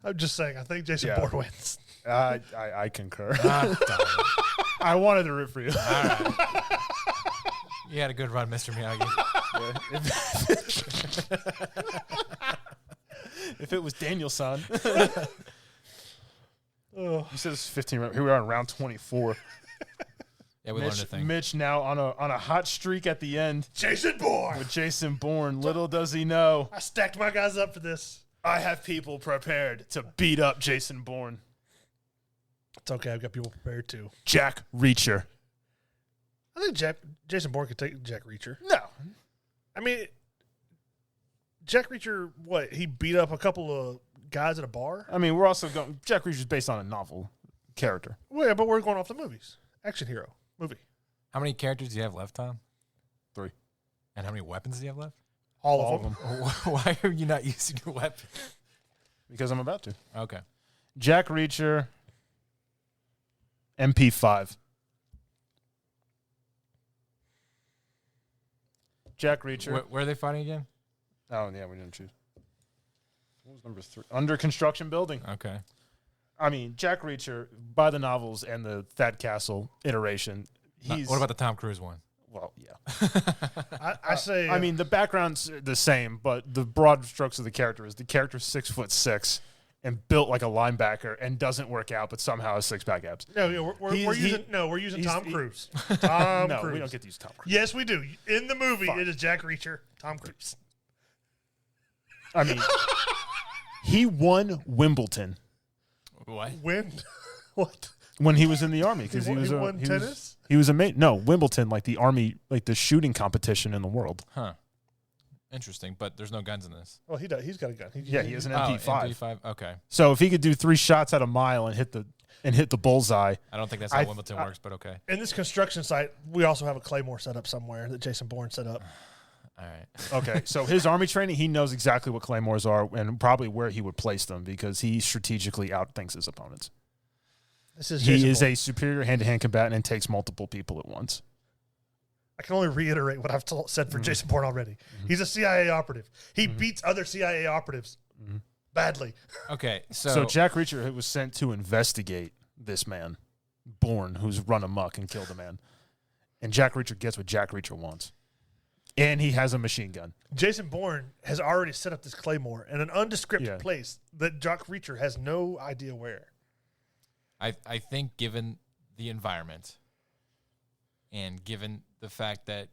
I'm just saying, I think Jason Bourne wins. I concur. Ah, I wanted to root for you. all right. You had a good run, Mr. Miyagi. If it was Daniel-san. Oh. You said it's 15 rounds. Here we are in round 24. Yeah, we learned a thing. Mitch now on a hot streak at the end Jason Bourne! with Jason Bourne. Little does he know, I stacked my guys up for this. I have people prepared to beat up Jason Bourne. It's okay, I've got people prepared too. Jack Reacher. I think Jason Bourne could take Jack Reacher. No. I mean, Jack Reacher, what? He beat up a couple of guys at a bar? I mean, we're also going. Jack Reacher's based on a novel character. Well, yeah, but we're going off the movies. Action hero movie. How many characters do you have left, Tom? 3. And how many weapons do you have left? All of them. Why are you not using your weapon? Because I'm about to. Okay. Jack Reacher, MP5. Jack Reacher. Where are they fighting again? Oh, yeah, we didn't choose. What was number 3? Under construction building. Okay. I mean, Jack Reacher, by the novels and the Thad Castle iteration, he's... What about the Tom Cruise one? Well, yeah. I say... I mean, the background's the same, but the broad strokes of the character is the character's 6'6" and built like a linebacker and doesn't work out, but somehow has six-pack abs. No, we're using Tom Cruise. Tom No, Cruise. we don't get to use Tom Cruise. Yes, we do. In the movie, Fine. it is Jack Reacher, Tom Cruise. I mean, he won Wimbledon What? When? What? when he was in the army because He he won tennis? He was a mate. No, Wimbledon, like the army, like the shooting competition in the world. Huh. Interesting, but there's no guns in this. Well, he does. He's got a gun. Yeah, he has an MP5. MP5. Okay. So if he could do 3 shots at a mile and hit the bullseye, I don't think that's how Wimbledon works, but okay. In this construction site, we also have a Claymore set up somewhere that Jason Bourne set up. All right. okay. So his army training, he knows exactly what claymores are and probably where he would place them because he strategically outthinks his opponents. This is He Jason is Bourne. a superior hand-to-hand combatant and takes multiple people at once. I can only reiterate what I've said for Jason Bourne already. He's a CIA operative. He beats other CIA operatives badly. Okay. So Jack Reacher was sent to investigate this man, Bourne, who's run amok and killed a man. And Jack Reacher gets what Jack Reacher wants. And he has a machine gun. Jason Bourne has already set up this Claymore in an undescript place that Jack Reacher has no idea where. I think given the environment and given the fact that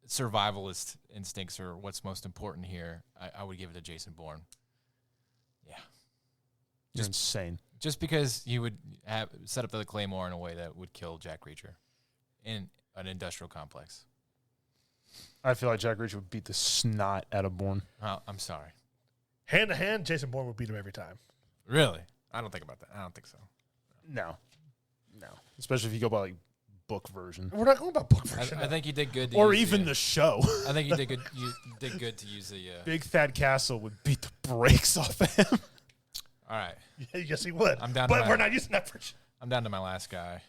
survivalist instincts are what's most important here, I would give it to Jason Bourne. Yeah. You're insane. Just because you would have set up the Claymore in a way that would kill Jack Reacher in an industrial complex. I feel like Jack Reacher would beat the snot out of Bourne. Oh, I'm sorry. Hand to hand, Jason Bourne would beat him every time. Really? I don't think about that. I don't think so. No. Especially if you go by like book version. We're not going about book version. I think you did good. To Or use even the show. I think you did good. You did good to use the. Big Thad Castle would beat the brakes off of him. All right. Yes, he would. I'm down. But we're not using that version. I'm down to my last guy.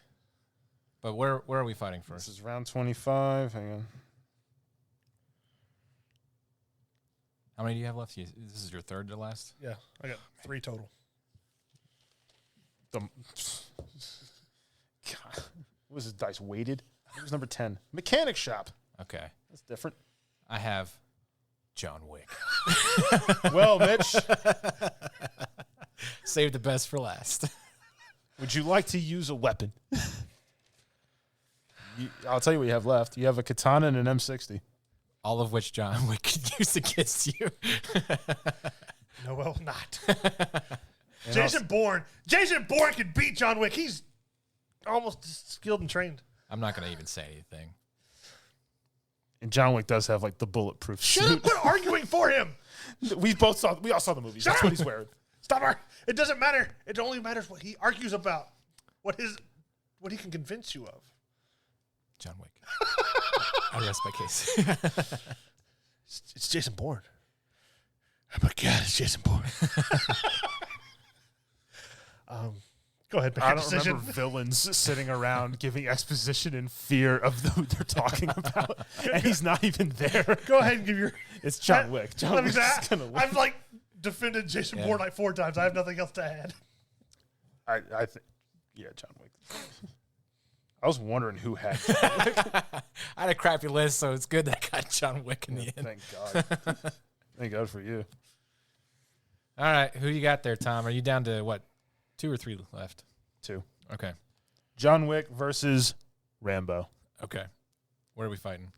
But where are we fighting first? This is round 25. Hang on. How many do you have left? This is your third to last? Yeah, I got 3 total. God. What was his dice? Weighted? It was number 10. Mechanic shop. Okay. That's different. I have John Wick. Well, Mitch. Save the best for last. Would you like to use a weapon? I'll tell you what you have left. You have a katana and an M60. All of which John Wick could use against you. No, well, not. Jason Bourne. Jason Bourne can beat John Wick. He's almost skilled and trained. I'm not going to even say anything. And John Wick does have like the bulletproof Shut suit. up! Quit arguing for him. We all saw the movies. That's what he's wearing. Stop! It doesn't matter. It only matters what he argues about. What he can convince you of. John Wick. I rest my case. It's Jason Bourne. Oh my God, it's Jason Bourne. Go ahead, make I your don't decision. remember villains sitting around giving exposition in fear of who they're talking about, and he's not even there. Go ahead and give your. It's John Wick. John Wick's gonna win. I've like defended Jason Bourne like 4 times. I have nothing else to add. I think, yeah, John Wick. I was wondering who had. I had a crappy list, so it's good that I got John Wick in the end. Thank God. Thank God for you. All right, who you got there, Tom? Are you down to what? 2 or 3 left? 2. Okay. John Wick versus Rambo. Okay. Where are we fighting?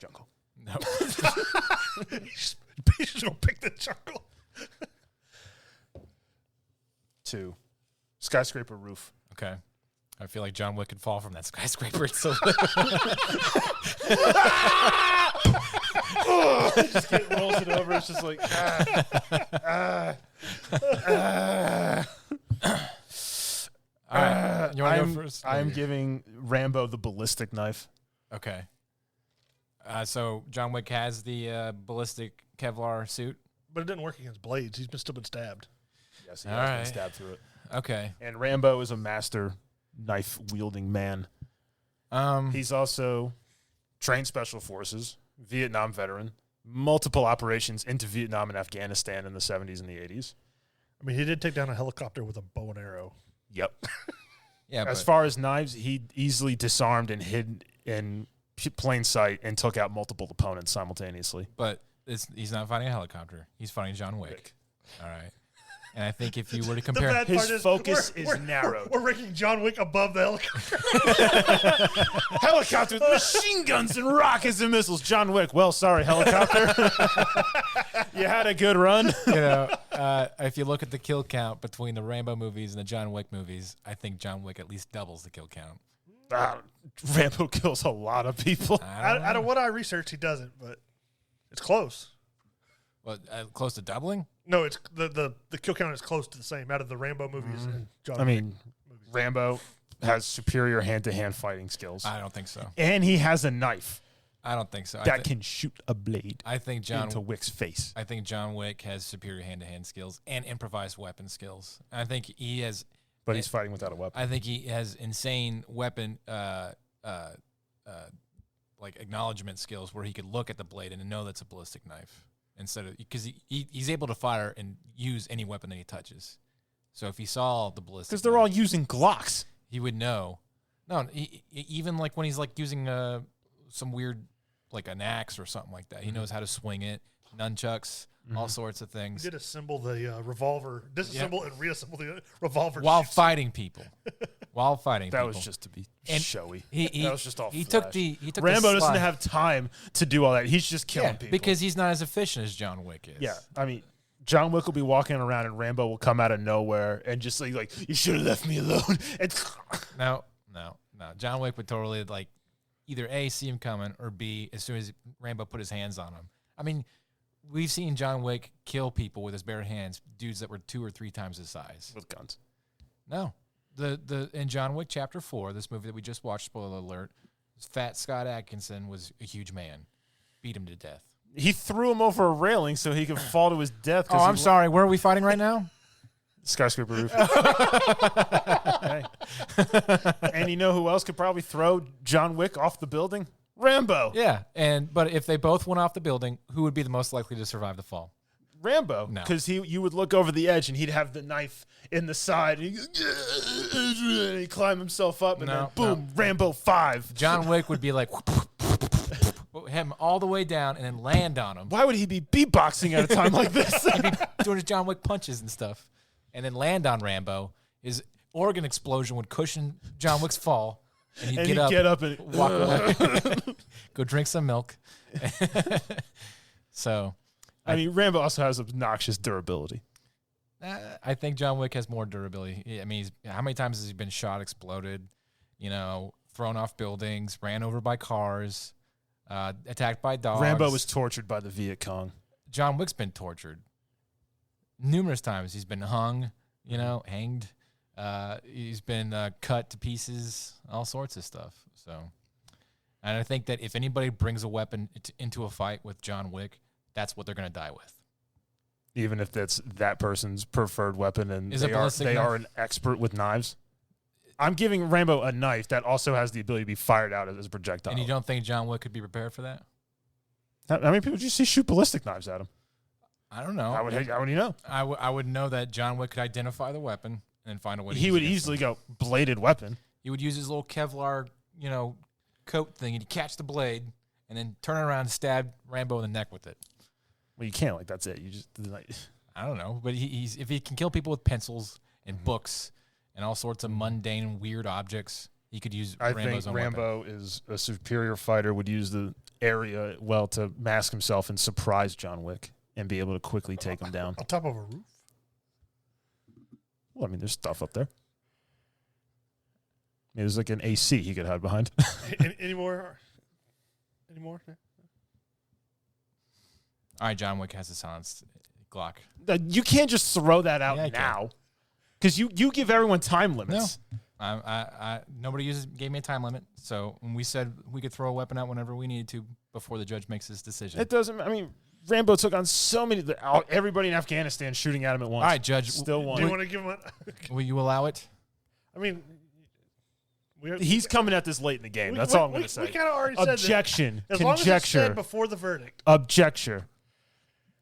Jungle. No. He's just gonna pick the jungle. 2. Skyscraper roof. Okay. I feel like John Wick could fall from that skyscraper. It's so Just rolls it over. It's just like, All right. You want to go first? I'm giving Rambo the ballistic knife. Okay. So John Wick has the ballistic Kevlar suit. But it didn't work against blades. He's still been stabbed. Yes, he All has right. been stabbed through it. Okay. And Rambo is a master knife-wielding man. He's also trained special forces, Vietnam veteran, multiple operations into Vietnam and Afghanistan in the 70s and the 80s. I mean, he did take down a helicopter with a bow and arrow. Yep. Yeah. As far as knives, he easily disarmed and hid in plain sight and took out multiple opponents simultaneously. But he's not fighting a helicopter. He's fighting John Wick. All right. And I think if you were to compare, bad His part is focus is narrowed. We're ranking John Wick above the helicopter. Helicopter with machine guns and rockets and missiles. John Wick. Well, sorry, helicopter. You had a good run. if you look at the kill count between the Rambo movies and the John Wick movies, I think John Wick at least doubles the kill count. Rambo kills a lot of people. Out of what I researched, he doesn't, but it's close. Well, close to doubling? No, it's the kill count is close to the same out of the Rambo movies and John Wick. I mean, Rambo has superior hand-to-hand fighting skills. I don't think so. And he has a knife I don't think so. that can shoot a blade I think into Wick's face. I think John Wick has superior hand-to-hand skills and improvised weapon skills. I think he has. But he's fighting without a weapon. I think he has insane weapon like acknowledgement skills where he could look at the blade and know that's a ballistic knife instead of because he's able to fire and use any weapon that he touches. So if he saw the ballistic, Because they're all using Glocks. he would know. No, even like when he's like using some weird like an axe or something like that, he knows how to swing it, nunchucks, all sorts of He things did assemble the revolver, disassemble and reassemble the revolver while shoots. fighting people. While fighting That people. was just to be And showy. That was just all He flash. took the Rambo doesn't slide. have time to do all that. He's just killing people. because he's not as efficient as John Wick is. Yeah, I mean, John Wick will be walking around and Rambo will come out of nowhere and just like you should have left me alone. And No. John Wick would totally like either A, see him coming, or B, as soon as Rambo put his hands on him. I mean, we've seen John Wick kill people with his bare hands, dudes that were 2 or 3 times his size. with guns. No. in John Wick Chapter 4, this movie that we just watched, spoiler alert, Fat Scott Adkison was a huge man, beat him to death. He threw him over a railing so he could fall to his death. Oh, I'm sorry. Where are we fighting right now? Skyscraper roof. Okay. And you know who else could probably throw John Wick off the building? Rambo. Yeah, but if they both went off the building, who would be the most likely to survive the fall? Rambo. No. Because you would look over the edge and he'd have the knife in the side and he'd climb himself up and then boom, Rambo 5. John Wick would be like him all the way down and then land on him. Why would he be beatboxing at a time like this? He'd be doing his John Wick punches and stuff and then land on Rambo. His organ explosion would cushion John Wick's fall. And he'd get up and walk away. Go drink some milk. So, I mean, Rambo also has obnoxious durability. I think John Wick has more durability. I mean, how many times has he been shot, exploded, thrown off buildings, ran over by cars, attacked by dogs? Rambo was tortured by the Viet Cong. John Wick's been tortured numerous times. He's been hung, hanged. He's been cut to pieces, all sorts of stuff. So, and I think that if anybody brings a weapon into a fight with John Wick, that's what they're going to die with. Even if that's that person's preferred weapon and they are an expert with knives? I'm giving Rambo a knife that also has the ability to be fired out as a projectile. And you don't think John Wick could be prepared for that? How many people did you see shoot ballistic knives at him? I don't know. How would you know? I would know that John Wick could identify the weapon and find a way to He would easily go bladed weapon. He would use his little Kevlar, coat thing, and he'd catch the blade and then turn it around and stab Rambo in the neck with it. Well, you can't that's it. You just I don't know, but if he can kill people with pencils and books and all sorts of mundane and weird objects, he could use Rambo's own weapon. Rambo is a superior fighter, would use the area well to mask himself and surprise John Wick and be able to quickly take him down. On top of a roof? Well, I mean, there's stuff up there. Maybe there's like an AC he could hide behind. Any more? Yeah. All right, John Wick has a silenced Glock. You can't just throw that out now. Because you give everyone time limits. No. Nobody gave me a time limit. So when we said we could throw a weapon out whenever we needed to before the judge makes his decision. It doesn't, Rambo took on so many, everybody in Afghanistan shooting at him at once. All right, Judge. Still won. Do you want to give him Will you allow it? I mean, he's coming at this late in the game. That's all I'm going to say. We kind of already said objection. As conjecture. long as it's said before the verdict. Objection.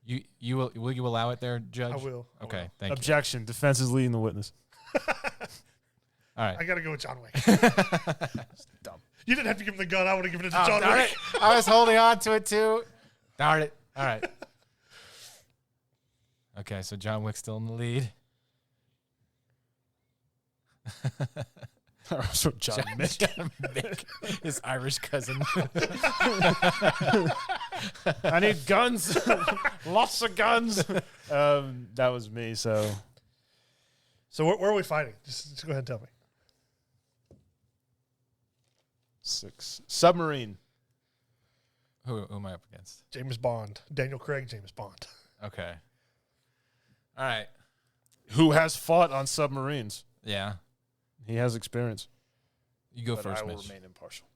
Will you allow it there, Judge? I will. Okay, thank you. Objection. Defense is leading the witness. All right. I got to go with John Wick. Dumb. You didn't have to give him the gun. I would have given it to John Wick. I was holding on to it too. Darn it. All right. Okay, so John Wick's still in the lead. John Mick, his Irish cousin. I need guns. Lots of guns. That was me, so. So where are we fighting? Just go ahead and tell me. 6. Submarine. Who am I up against? James Bond. Daniel Craig, James Bond. Okay. All right. Who has fought on submarines? Yeah. He has experience. You go but first, I will Mitch. remain impartial.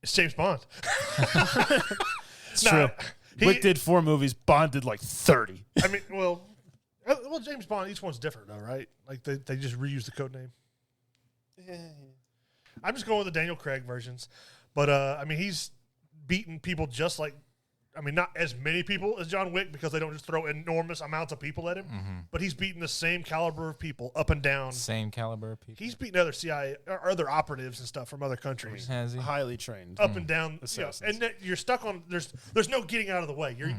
It's James Bond. It's true. Wick did 4 movies. Bond did like 30. I mean, well, James Bond, each one's different, though, right? Like, they just reuse the code name. Yeah. I'm just going with the Daniel Craig versions. But, he's beaten people just like, not as many people as John Wick because they don't just throw enormous amounts of people at him. Mm-hmm. But he's beaten the same caliber of people up and down. Same caliber of people. He's beaten other CIA or other operatives and stuff from other countries. Has he? Highly trained. Up and down. And you're stuck on, there's no getting out of the way. You're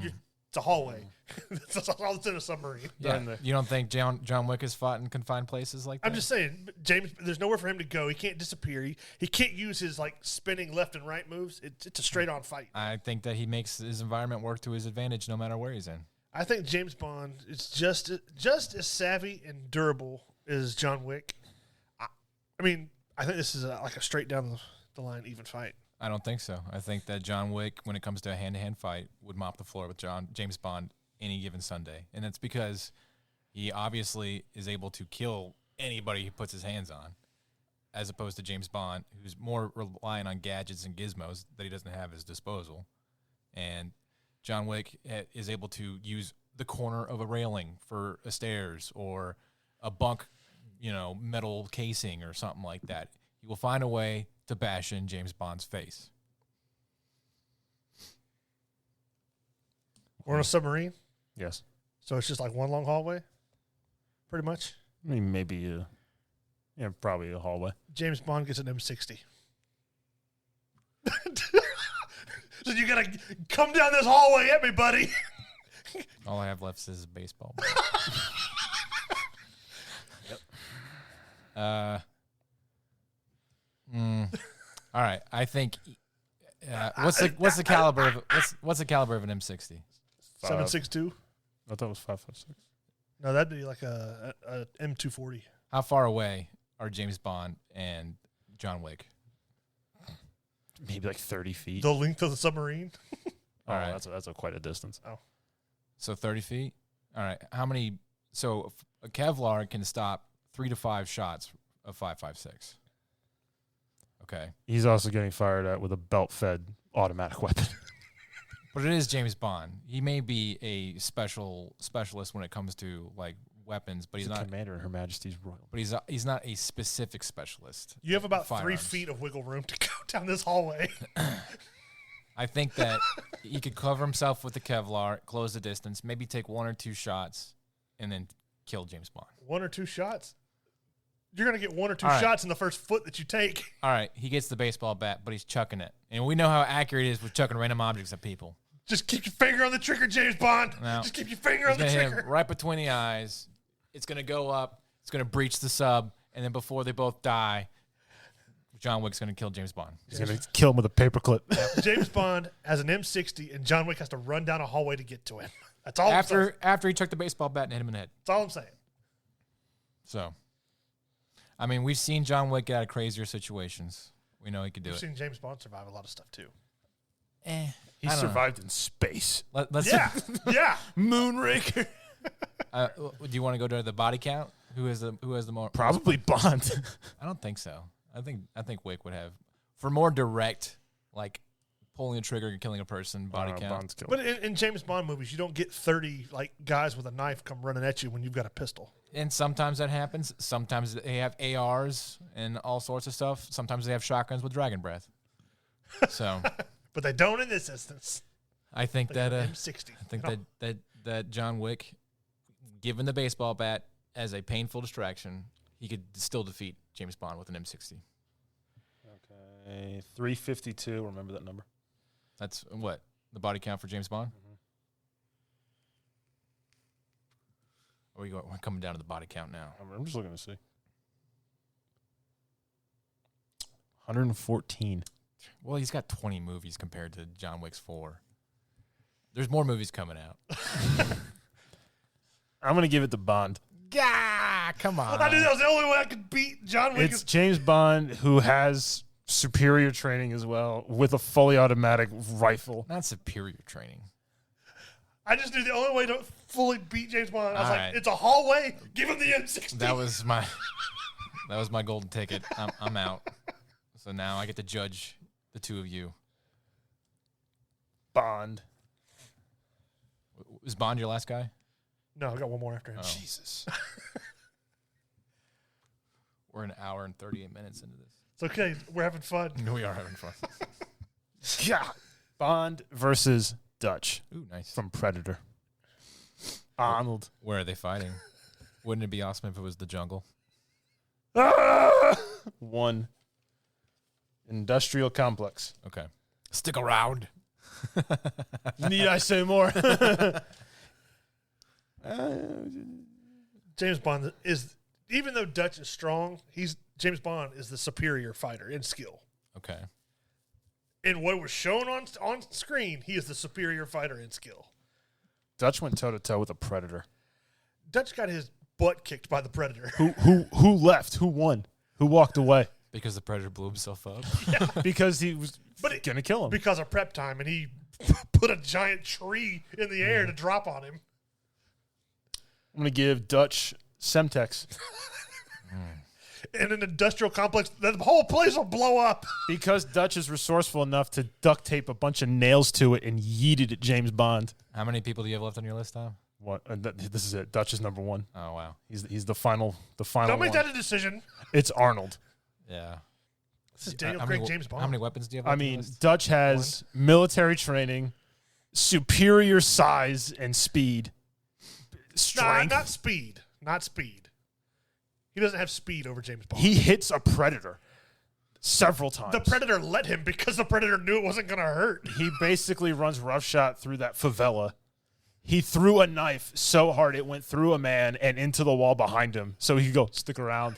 it's a hallway. That's all that's in a submarine. Yeah. You don't think John Wick has fought in confined places like that? I'm just saying, James, there's nowhere for him to go. He can't disappear. He can't use his spinning left and right moves. It's a straight on fight. I think that he makes his environment work to his advantage no matter where he's in. I think James Bond is just as savvy and durable as John Wick. I think this is a straight down the line even fight. I don't think so. I think that John Wick, when it comes to a hand-to-hand fight, would mop the floor with James Bond any given Sunday. And that's because He obviously is able to kill anybody he puts his hands on, as opposed to James Bond, who's more relying on gadgets and gizmos that he doesn't have at his disposal. And John Wick is able to use the corner of a railing for a stairs or a bunk, metal casing or something like that. He will find a way to bash in James Bond's face. We're on a submarine, Yes. so it's just like one long hallway, pretty much. I mean, maybe, probably a hallway. James Bond gets an M60. So you gotta come down this hallway at me, buddy. All I have left is a baseball. All right, I think. What's the caliber of what's the caliber of an M60? 7.62. I thought it was 5.56. No, that'd be like a M240. How far away are James Bond and John Wick? Maybe like 30 feet. The length of the submarine. All right. That's quite a distance. Oh, So 30 feet. All right. How many? So a Kevlar can stop 3 to 5 shots of 5.56. Okay. He's also getting fired at with a belt-fed automatic weapon. But it is James Bond. He may be a specialist when it comes to like weapons, but he's not commander in Her Majesty's Royal. But he's not a specific specialist. you have about Firearms. 3 feet of wiggle room to go down this hallway. I think that he could cover himself with the Kevlar, close the distance, maybe take 1 or 2 shots, and then kill James Bond. 1 or 2 shots. You're gonna get 1 or 2 All right. shots in the first foot that you take. All right, he gets the baseball bat, but he's chucking it, and we know how accurate it is with chucking random objects at people. Just keep your finger on the trigger, James Bond. No. Just keep your finger He's on the gonna hit trigger. him right between the eyes. It's gonna go up. It's gonna breach the sub, and then before they both die, John Wick's gonna kill James Bond. He's going to kill him with a paperclip. James Bond has an M60, and John Wick has to run down a hallway to get to him. That's all. After he took the baseball bat and hit him in the head. That's all I'm saying. So, I mean, we've seen John Wick get out of crazier situations. We know he could do We've it. seen James Bond survive a lot of stuff too. He I don't know. survived in space. Let's Yeah, yeah. Moonraker. do you want to go to the body count? Who has the more? Probably Bond. I don't think so. I think Wick would have for more direct, like pulling a trigger and killing a person body count. Bond's killed. But in James Bond movies, you don't get 30 like guys with a knife come running at you when you've got a pistol. And sometimes that happens. Sometimes they have ARs and all sorts of stuff. Sometimes they have shotguns with dragon breath. So, But they don't in this instance. I think They that have an M60. I think that John Wick, given the baseball bat as a painful distraction, he could still defeat James Bond with an M60. Okay, 352. Remember that number. That's what the body count for James Bond. Or we're coming down to the body count now. I'm just looking to see. 114. Well, he's got 20 movies compared to John Wick's 4. There's more movies coming out. I'm going to give it to Bond. Gah, come on. I knew that was the only way I could beat John Wick. It's James Bond who has superior training as well with a fully automatic rifle. Not superior training. I just knew the only way to fully beat James Bond. I was All like, right. it's a hallway. Give him the M60. That was my golden ticket. I'm out. So now I get to judge the two of you. Bond. Was Bond your last guy? No, I got one more after him. Oh. Jesus. We're an hour and 38 minutes into this. It's okay. We're having fun. We are having fun. Yeah. Bond versus Dutch Ooh, nice. from Predator. Arnold. Where are they fighting? Wouldn't it be awesome if it was the jungle? One. Industrial complex. Okay. Stick around. Need I say more? James Bond is, even though Dutch is strong, James Bond is the superior fighter in skill. Okay. In what was shown on screen, he is the superior fighter in skill. Dutch went toe to toe with a Predator. Dutch got his butt kicked by the Predator. Who left? Who won? Who walked away? Because the Predator blew himself up. Because he was But gonna kill him. because of prep time, and he put a giant tree in the air to drop on him. I'm going to give Dutch Semtex. In an industrial complex, the whole place will blow up. Because Dutch is resourceful enough to duct tape a bunch of nails to it and yeet it at James Bond. How many people do you have left on your list, Tom? What? This is it. Dutch is number one. Oh, wow. He's the final. Don't make one. that a decision. It's Arnold. Yeah. This is Daniel Craig, James Bond. How many weapons do you have? I mean, Dutch has military training, superior size and speed, strength. Not speed. Not speed. He doesn't have speed over James Bond. He hits a predator several times. The predator let him because the predator knew it wasn't going to hurt. He basically runs roughshod through that favela. He threw a knife so hard it went through a man and into the wall behind him, so he could go, stick around.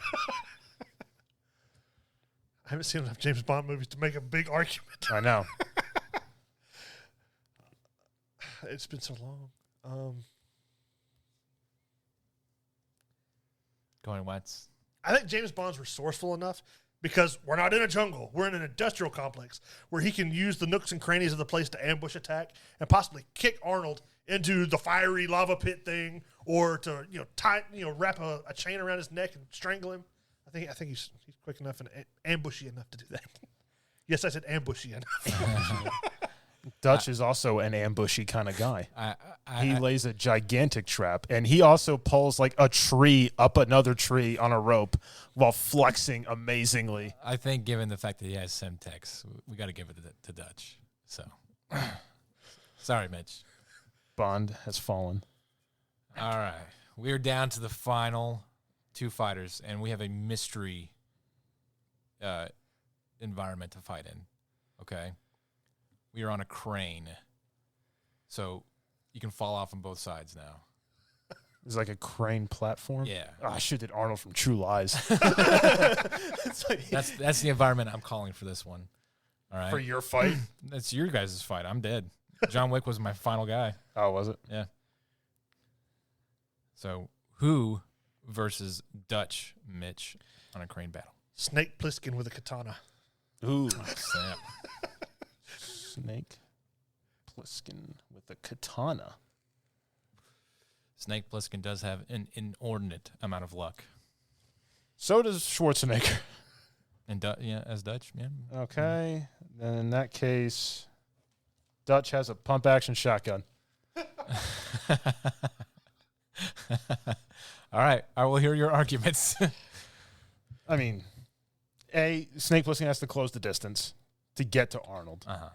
I haven't seen enough James Bond movies to make a big argument. I know. It's been so long. Going once. I think James Bond's resourceful enough because we're not in a jungle. We're in an industrial complex where he can use the nooks and crannies of the place to ambush attack and possibly kick Arnold into the fiery lava pit thing or to wrap a chain around his neck and strangle him. I think he's quick enough and ambushy enough to do that. Yes, I said ambushy enough. Dutch is also an ambushy kind of guy. He I lays a gigantic trap, and he also pulls like a tree up another tree on a rope while flexing amazingly. I think given the fact that he has Semtex, we got to give it to Dutch. So, sorry, Mitch. Bond has fallen. All right. We're down to the final two fighters, and we have a mystery environment to fight in. Okay? We are on a crane. So you can fall off on both sides now. It's like a crane platform? Yeah. Oh, I should did Arnold from True Lies. That's the environment I'm calling for this one. All right. For your fight? That's your guys' fight. I'm dead. John Wick was my final guy. Oh, was it? Yeah. So who versus Dutch Mitch on a crane battle? Snake Plissken with a katana. Ooh. Oh, snap. Snake Plissken with a katana. Snake Plissken does have an inordinate amount of luck. So does Schwarzenegger. And as Dutch, yeah. Okay. Then in that case, Dutch has a pump action shotgun. All right. I will hear your arguments. I mean, Snake Plissken has to close the distance to get to Arnold. Uh-huh.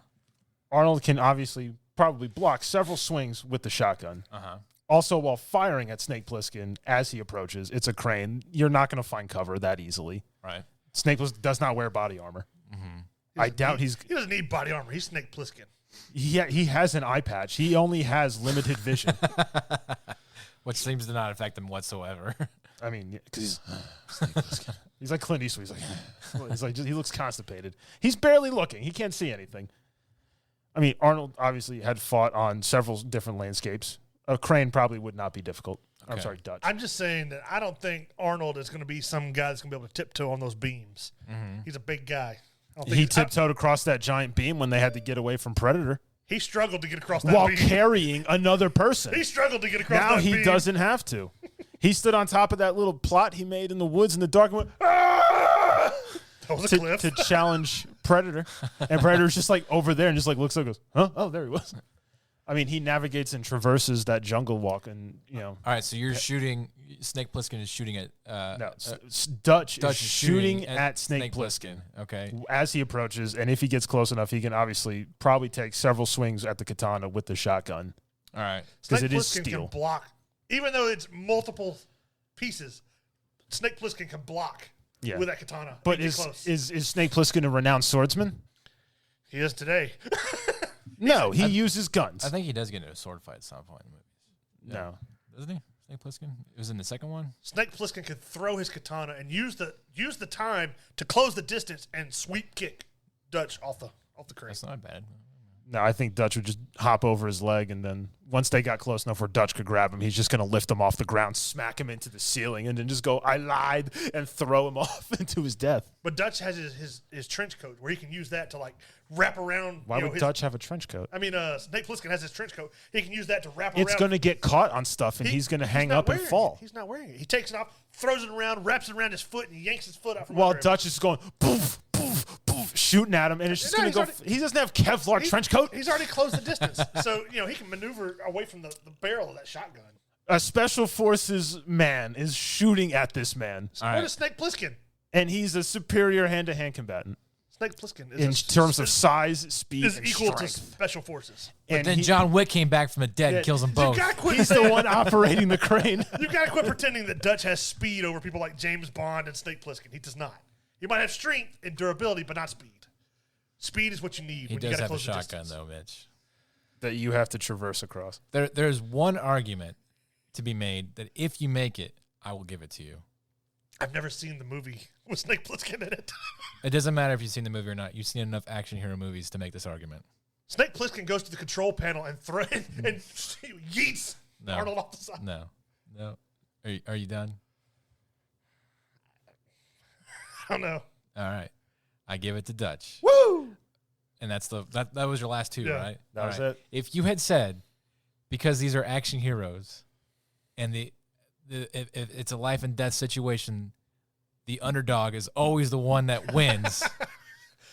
Arnold can obviously probably block several swings with the shotgun. Uh-huh. Also, while firing at Snake Plissken as he approaches, it's a crane. You're not going to find cover that easily. Right. Snake Plissken does not wear body armor. Mm-hmm. I doubt he doesn't need body armor. He's Snake Plissken. Yeah, he has an eye patch. He only has limited vision. Which seems to not affect him whatsoever. I mean, because he's like Clint Eastwood. He looks constipated. He's barely looking. He can't see anything. I mean, Arnold obviously had fought on several different landscapes. A crane probably would not be difficult. Okay. I'm sorry, Dutch. I'm just saying that I don't think Arnold is going to be some guy that's going to be able to tiptoe on those beams. Mm-hmm. He's a big guy. He tiptoed across that giant beam when they had to get away from Predator. He struggled to get across that while beam. carrying another person. He struggled to get across now that beam. Now he doesn't have to. He stood on top of that little plot he made in the woods in the dark and went, "Ah!" That was a cliff. To challenge Predator. And Predator's just like over there and just like looks up and goes, huh? Oh, there he was. I mean, he navigates and traverses that jungle walk and, you know. All right, so you're shooting, Snake Plissken is shooting at... Dutch is shooting at Snake Plissken. Okay. As he approaches, and if he gets close enough, he can obviously probably take several swings at the katana with the shotgun. All right. Because it is Plissken steel. Can block. Even though it's multiple pieces, Snake Plissken can block with that katana. But is Snake Plissken a renowned swordsman? He is today. No, he uses guns. I think he does get into a sword fight at some point in the movies. No. Doesn't he? Snake Plissken? It was in the second one? Snake Plissken could throw his katana and use the time to close the distance and sweep kick Dutch off the crane. That's not bad. No, I think Dutch would just hop over his leg, and then once they got close enough where Dutch could grab him, he's just going to lift him off the ground, smack him into the ceiling, and then just go, I lied, and throw him off into his death. But Dutch has his trench coat where he can use that to, like, wrap around. Why would Dutch have a trench coat? I mean, Snake Plissken has his trench coat. He can use that to wrap around. It's going to get caught on stuff, and he's going to hang up and fall. He's not wearing it. He takes it off, throws it around, wraps it around his foot, and he yanks his foot out from While under him. Dutch is going, poof, poof, poof, shooting at him, and it's just going to go. He doesn't have Kevlar trench coat. He's already closed the distance. So, he can maneuver away from the barrel of that shotgun. A special forces man is shooting at this man. What is Snake Plissken? And he's a superior hand-to-hand combatant. Snake Plissken is in terms of size, speed, is and equal strength. to special forces. But then John Wick came back from the dead and kills them both. He's the one operating the crane. You got to quit pretending that Dutch has speed over people like James Bond and Snake Plissken. He does not. He might have strength and durability, but not speed. Speed is what you need. He when does you have a close the shotgun, distance. though, Mitch. That you have to traverse across. There's one argument to be made that if you make it, I will give it to you. I've never seen the movie with Snake Plissken in it. It doesn't matter if you've seen the movie or not. You've seen enough action hero movies to make this argument. Snake Plissken goes to the control panel and yeets Arnold off the side. No. Are you done? I don't know. All right. I give it to Dutch. Woo! And that's that was your last two, right? That was it. If you had said, because these are action heroes, and if it's a life and death situation, the underdog is always the one that wins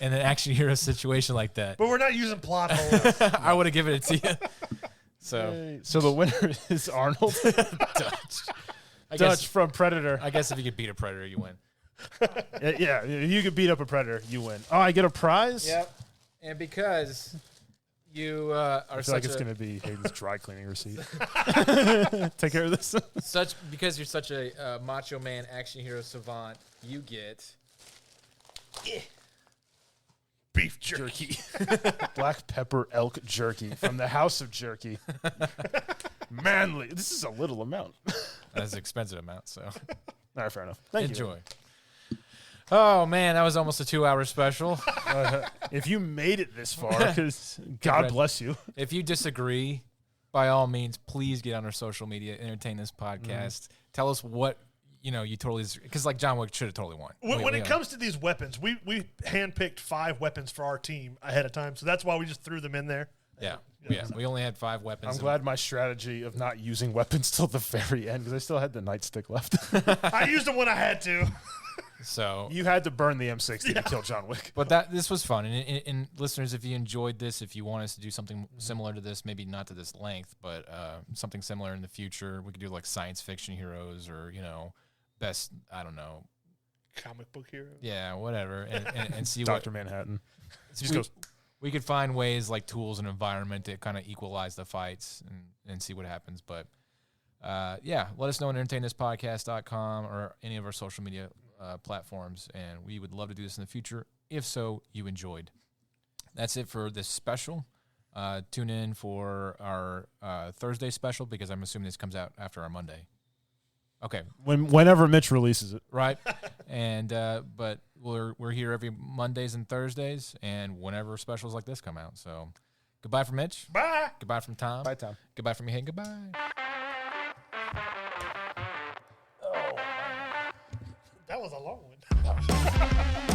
in an action hero situation like that. But we're not using plot holes. I would have given it to you. So the winner is Arnold. Dutch. Dutch from Predator. I guess if you could beat a predator, you win. Yeah, if you could beat up a Predator, you win. Oh, I get a prize? Yep. And because you are I feel such like it's going to be Hayden's dry cleaning receipt. Take care of this. because you're such a macho man action hero savant, you get Beef jerky. Black pepper elk jerky from the House of Jerky. Manly. This is a little amount. That's an expensive amount, so All right, fair enough. Thank enjoy. you. Oh man, that was almost a 2-hour special. If you made it this far, because God bless you. If you disagree, by all means, please get on our social media, entertain this podcast. Tell us what you totally, because like John Wick should have totally won. When it comes to these weapons, we handpicked 5 weapons for our team ahead of time, so that's why we just threw them in there. Yeah. We only had 5 weapons. I'm glad my strategy of not using weapons till the very end, because I still had the nightstick left. I used them when I had to. So you had to burn the M60 to kill John Wick. But this was fun. And listeners, if you enjoyed this, if you want us to do something similar to this, maybe not to this length, but something similar in the future, we could do like science fiction heroes or, best, I don't know. Comic book hero. Yeah, whatever. And see Dr. Manhattan. We could find ways like tools and environment to kind of equalize the fights and see what happens. But let us know on entertainthispodcast.com or any of our social media platforms, and we would love to do this in the future. If so, you enjoyed. That's it for this special. Tune in for our Thursday special, because I'm assuming this comes out after our Monday. Okay. Whenever Mitch releases it. Right. And but we're here every Mondays and Thursdays, and whenever specials like this come out. So goodbye from Mitch. Bye. Goodbye from Tom. Bye, Tom. Goodbye from me. Hey, goodbye. That was a long one.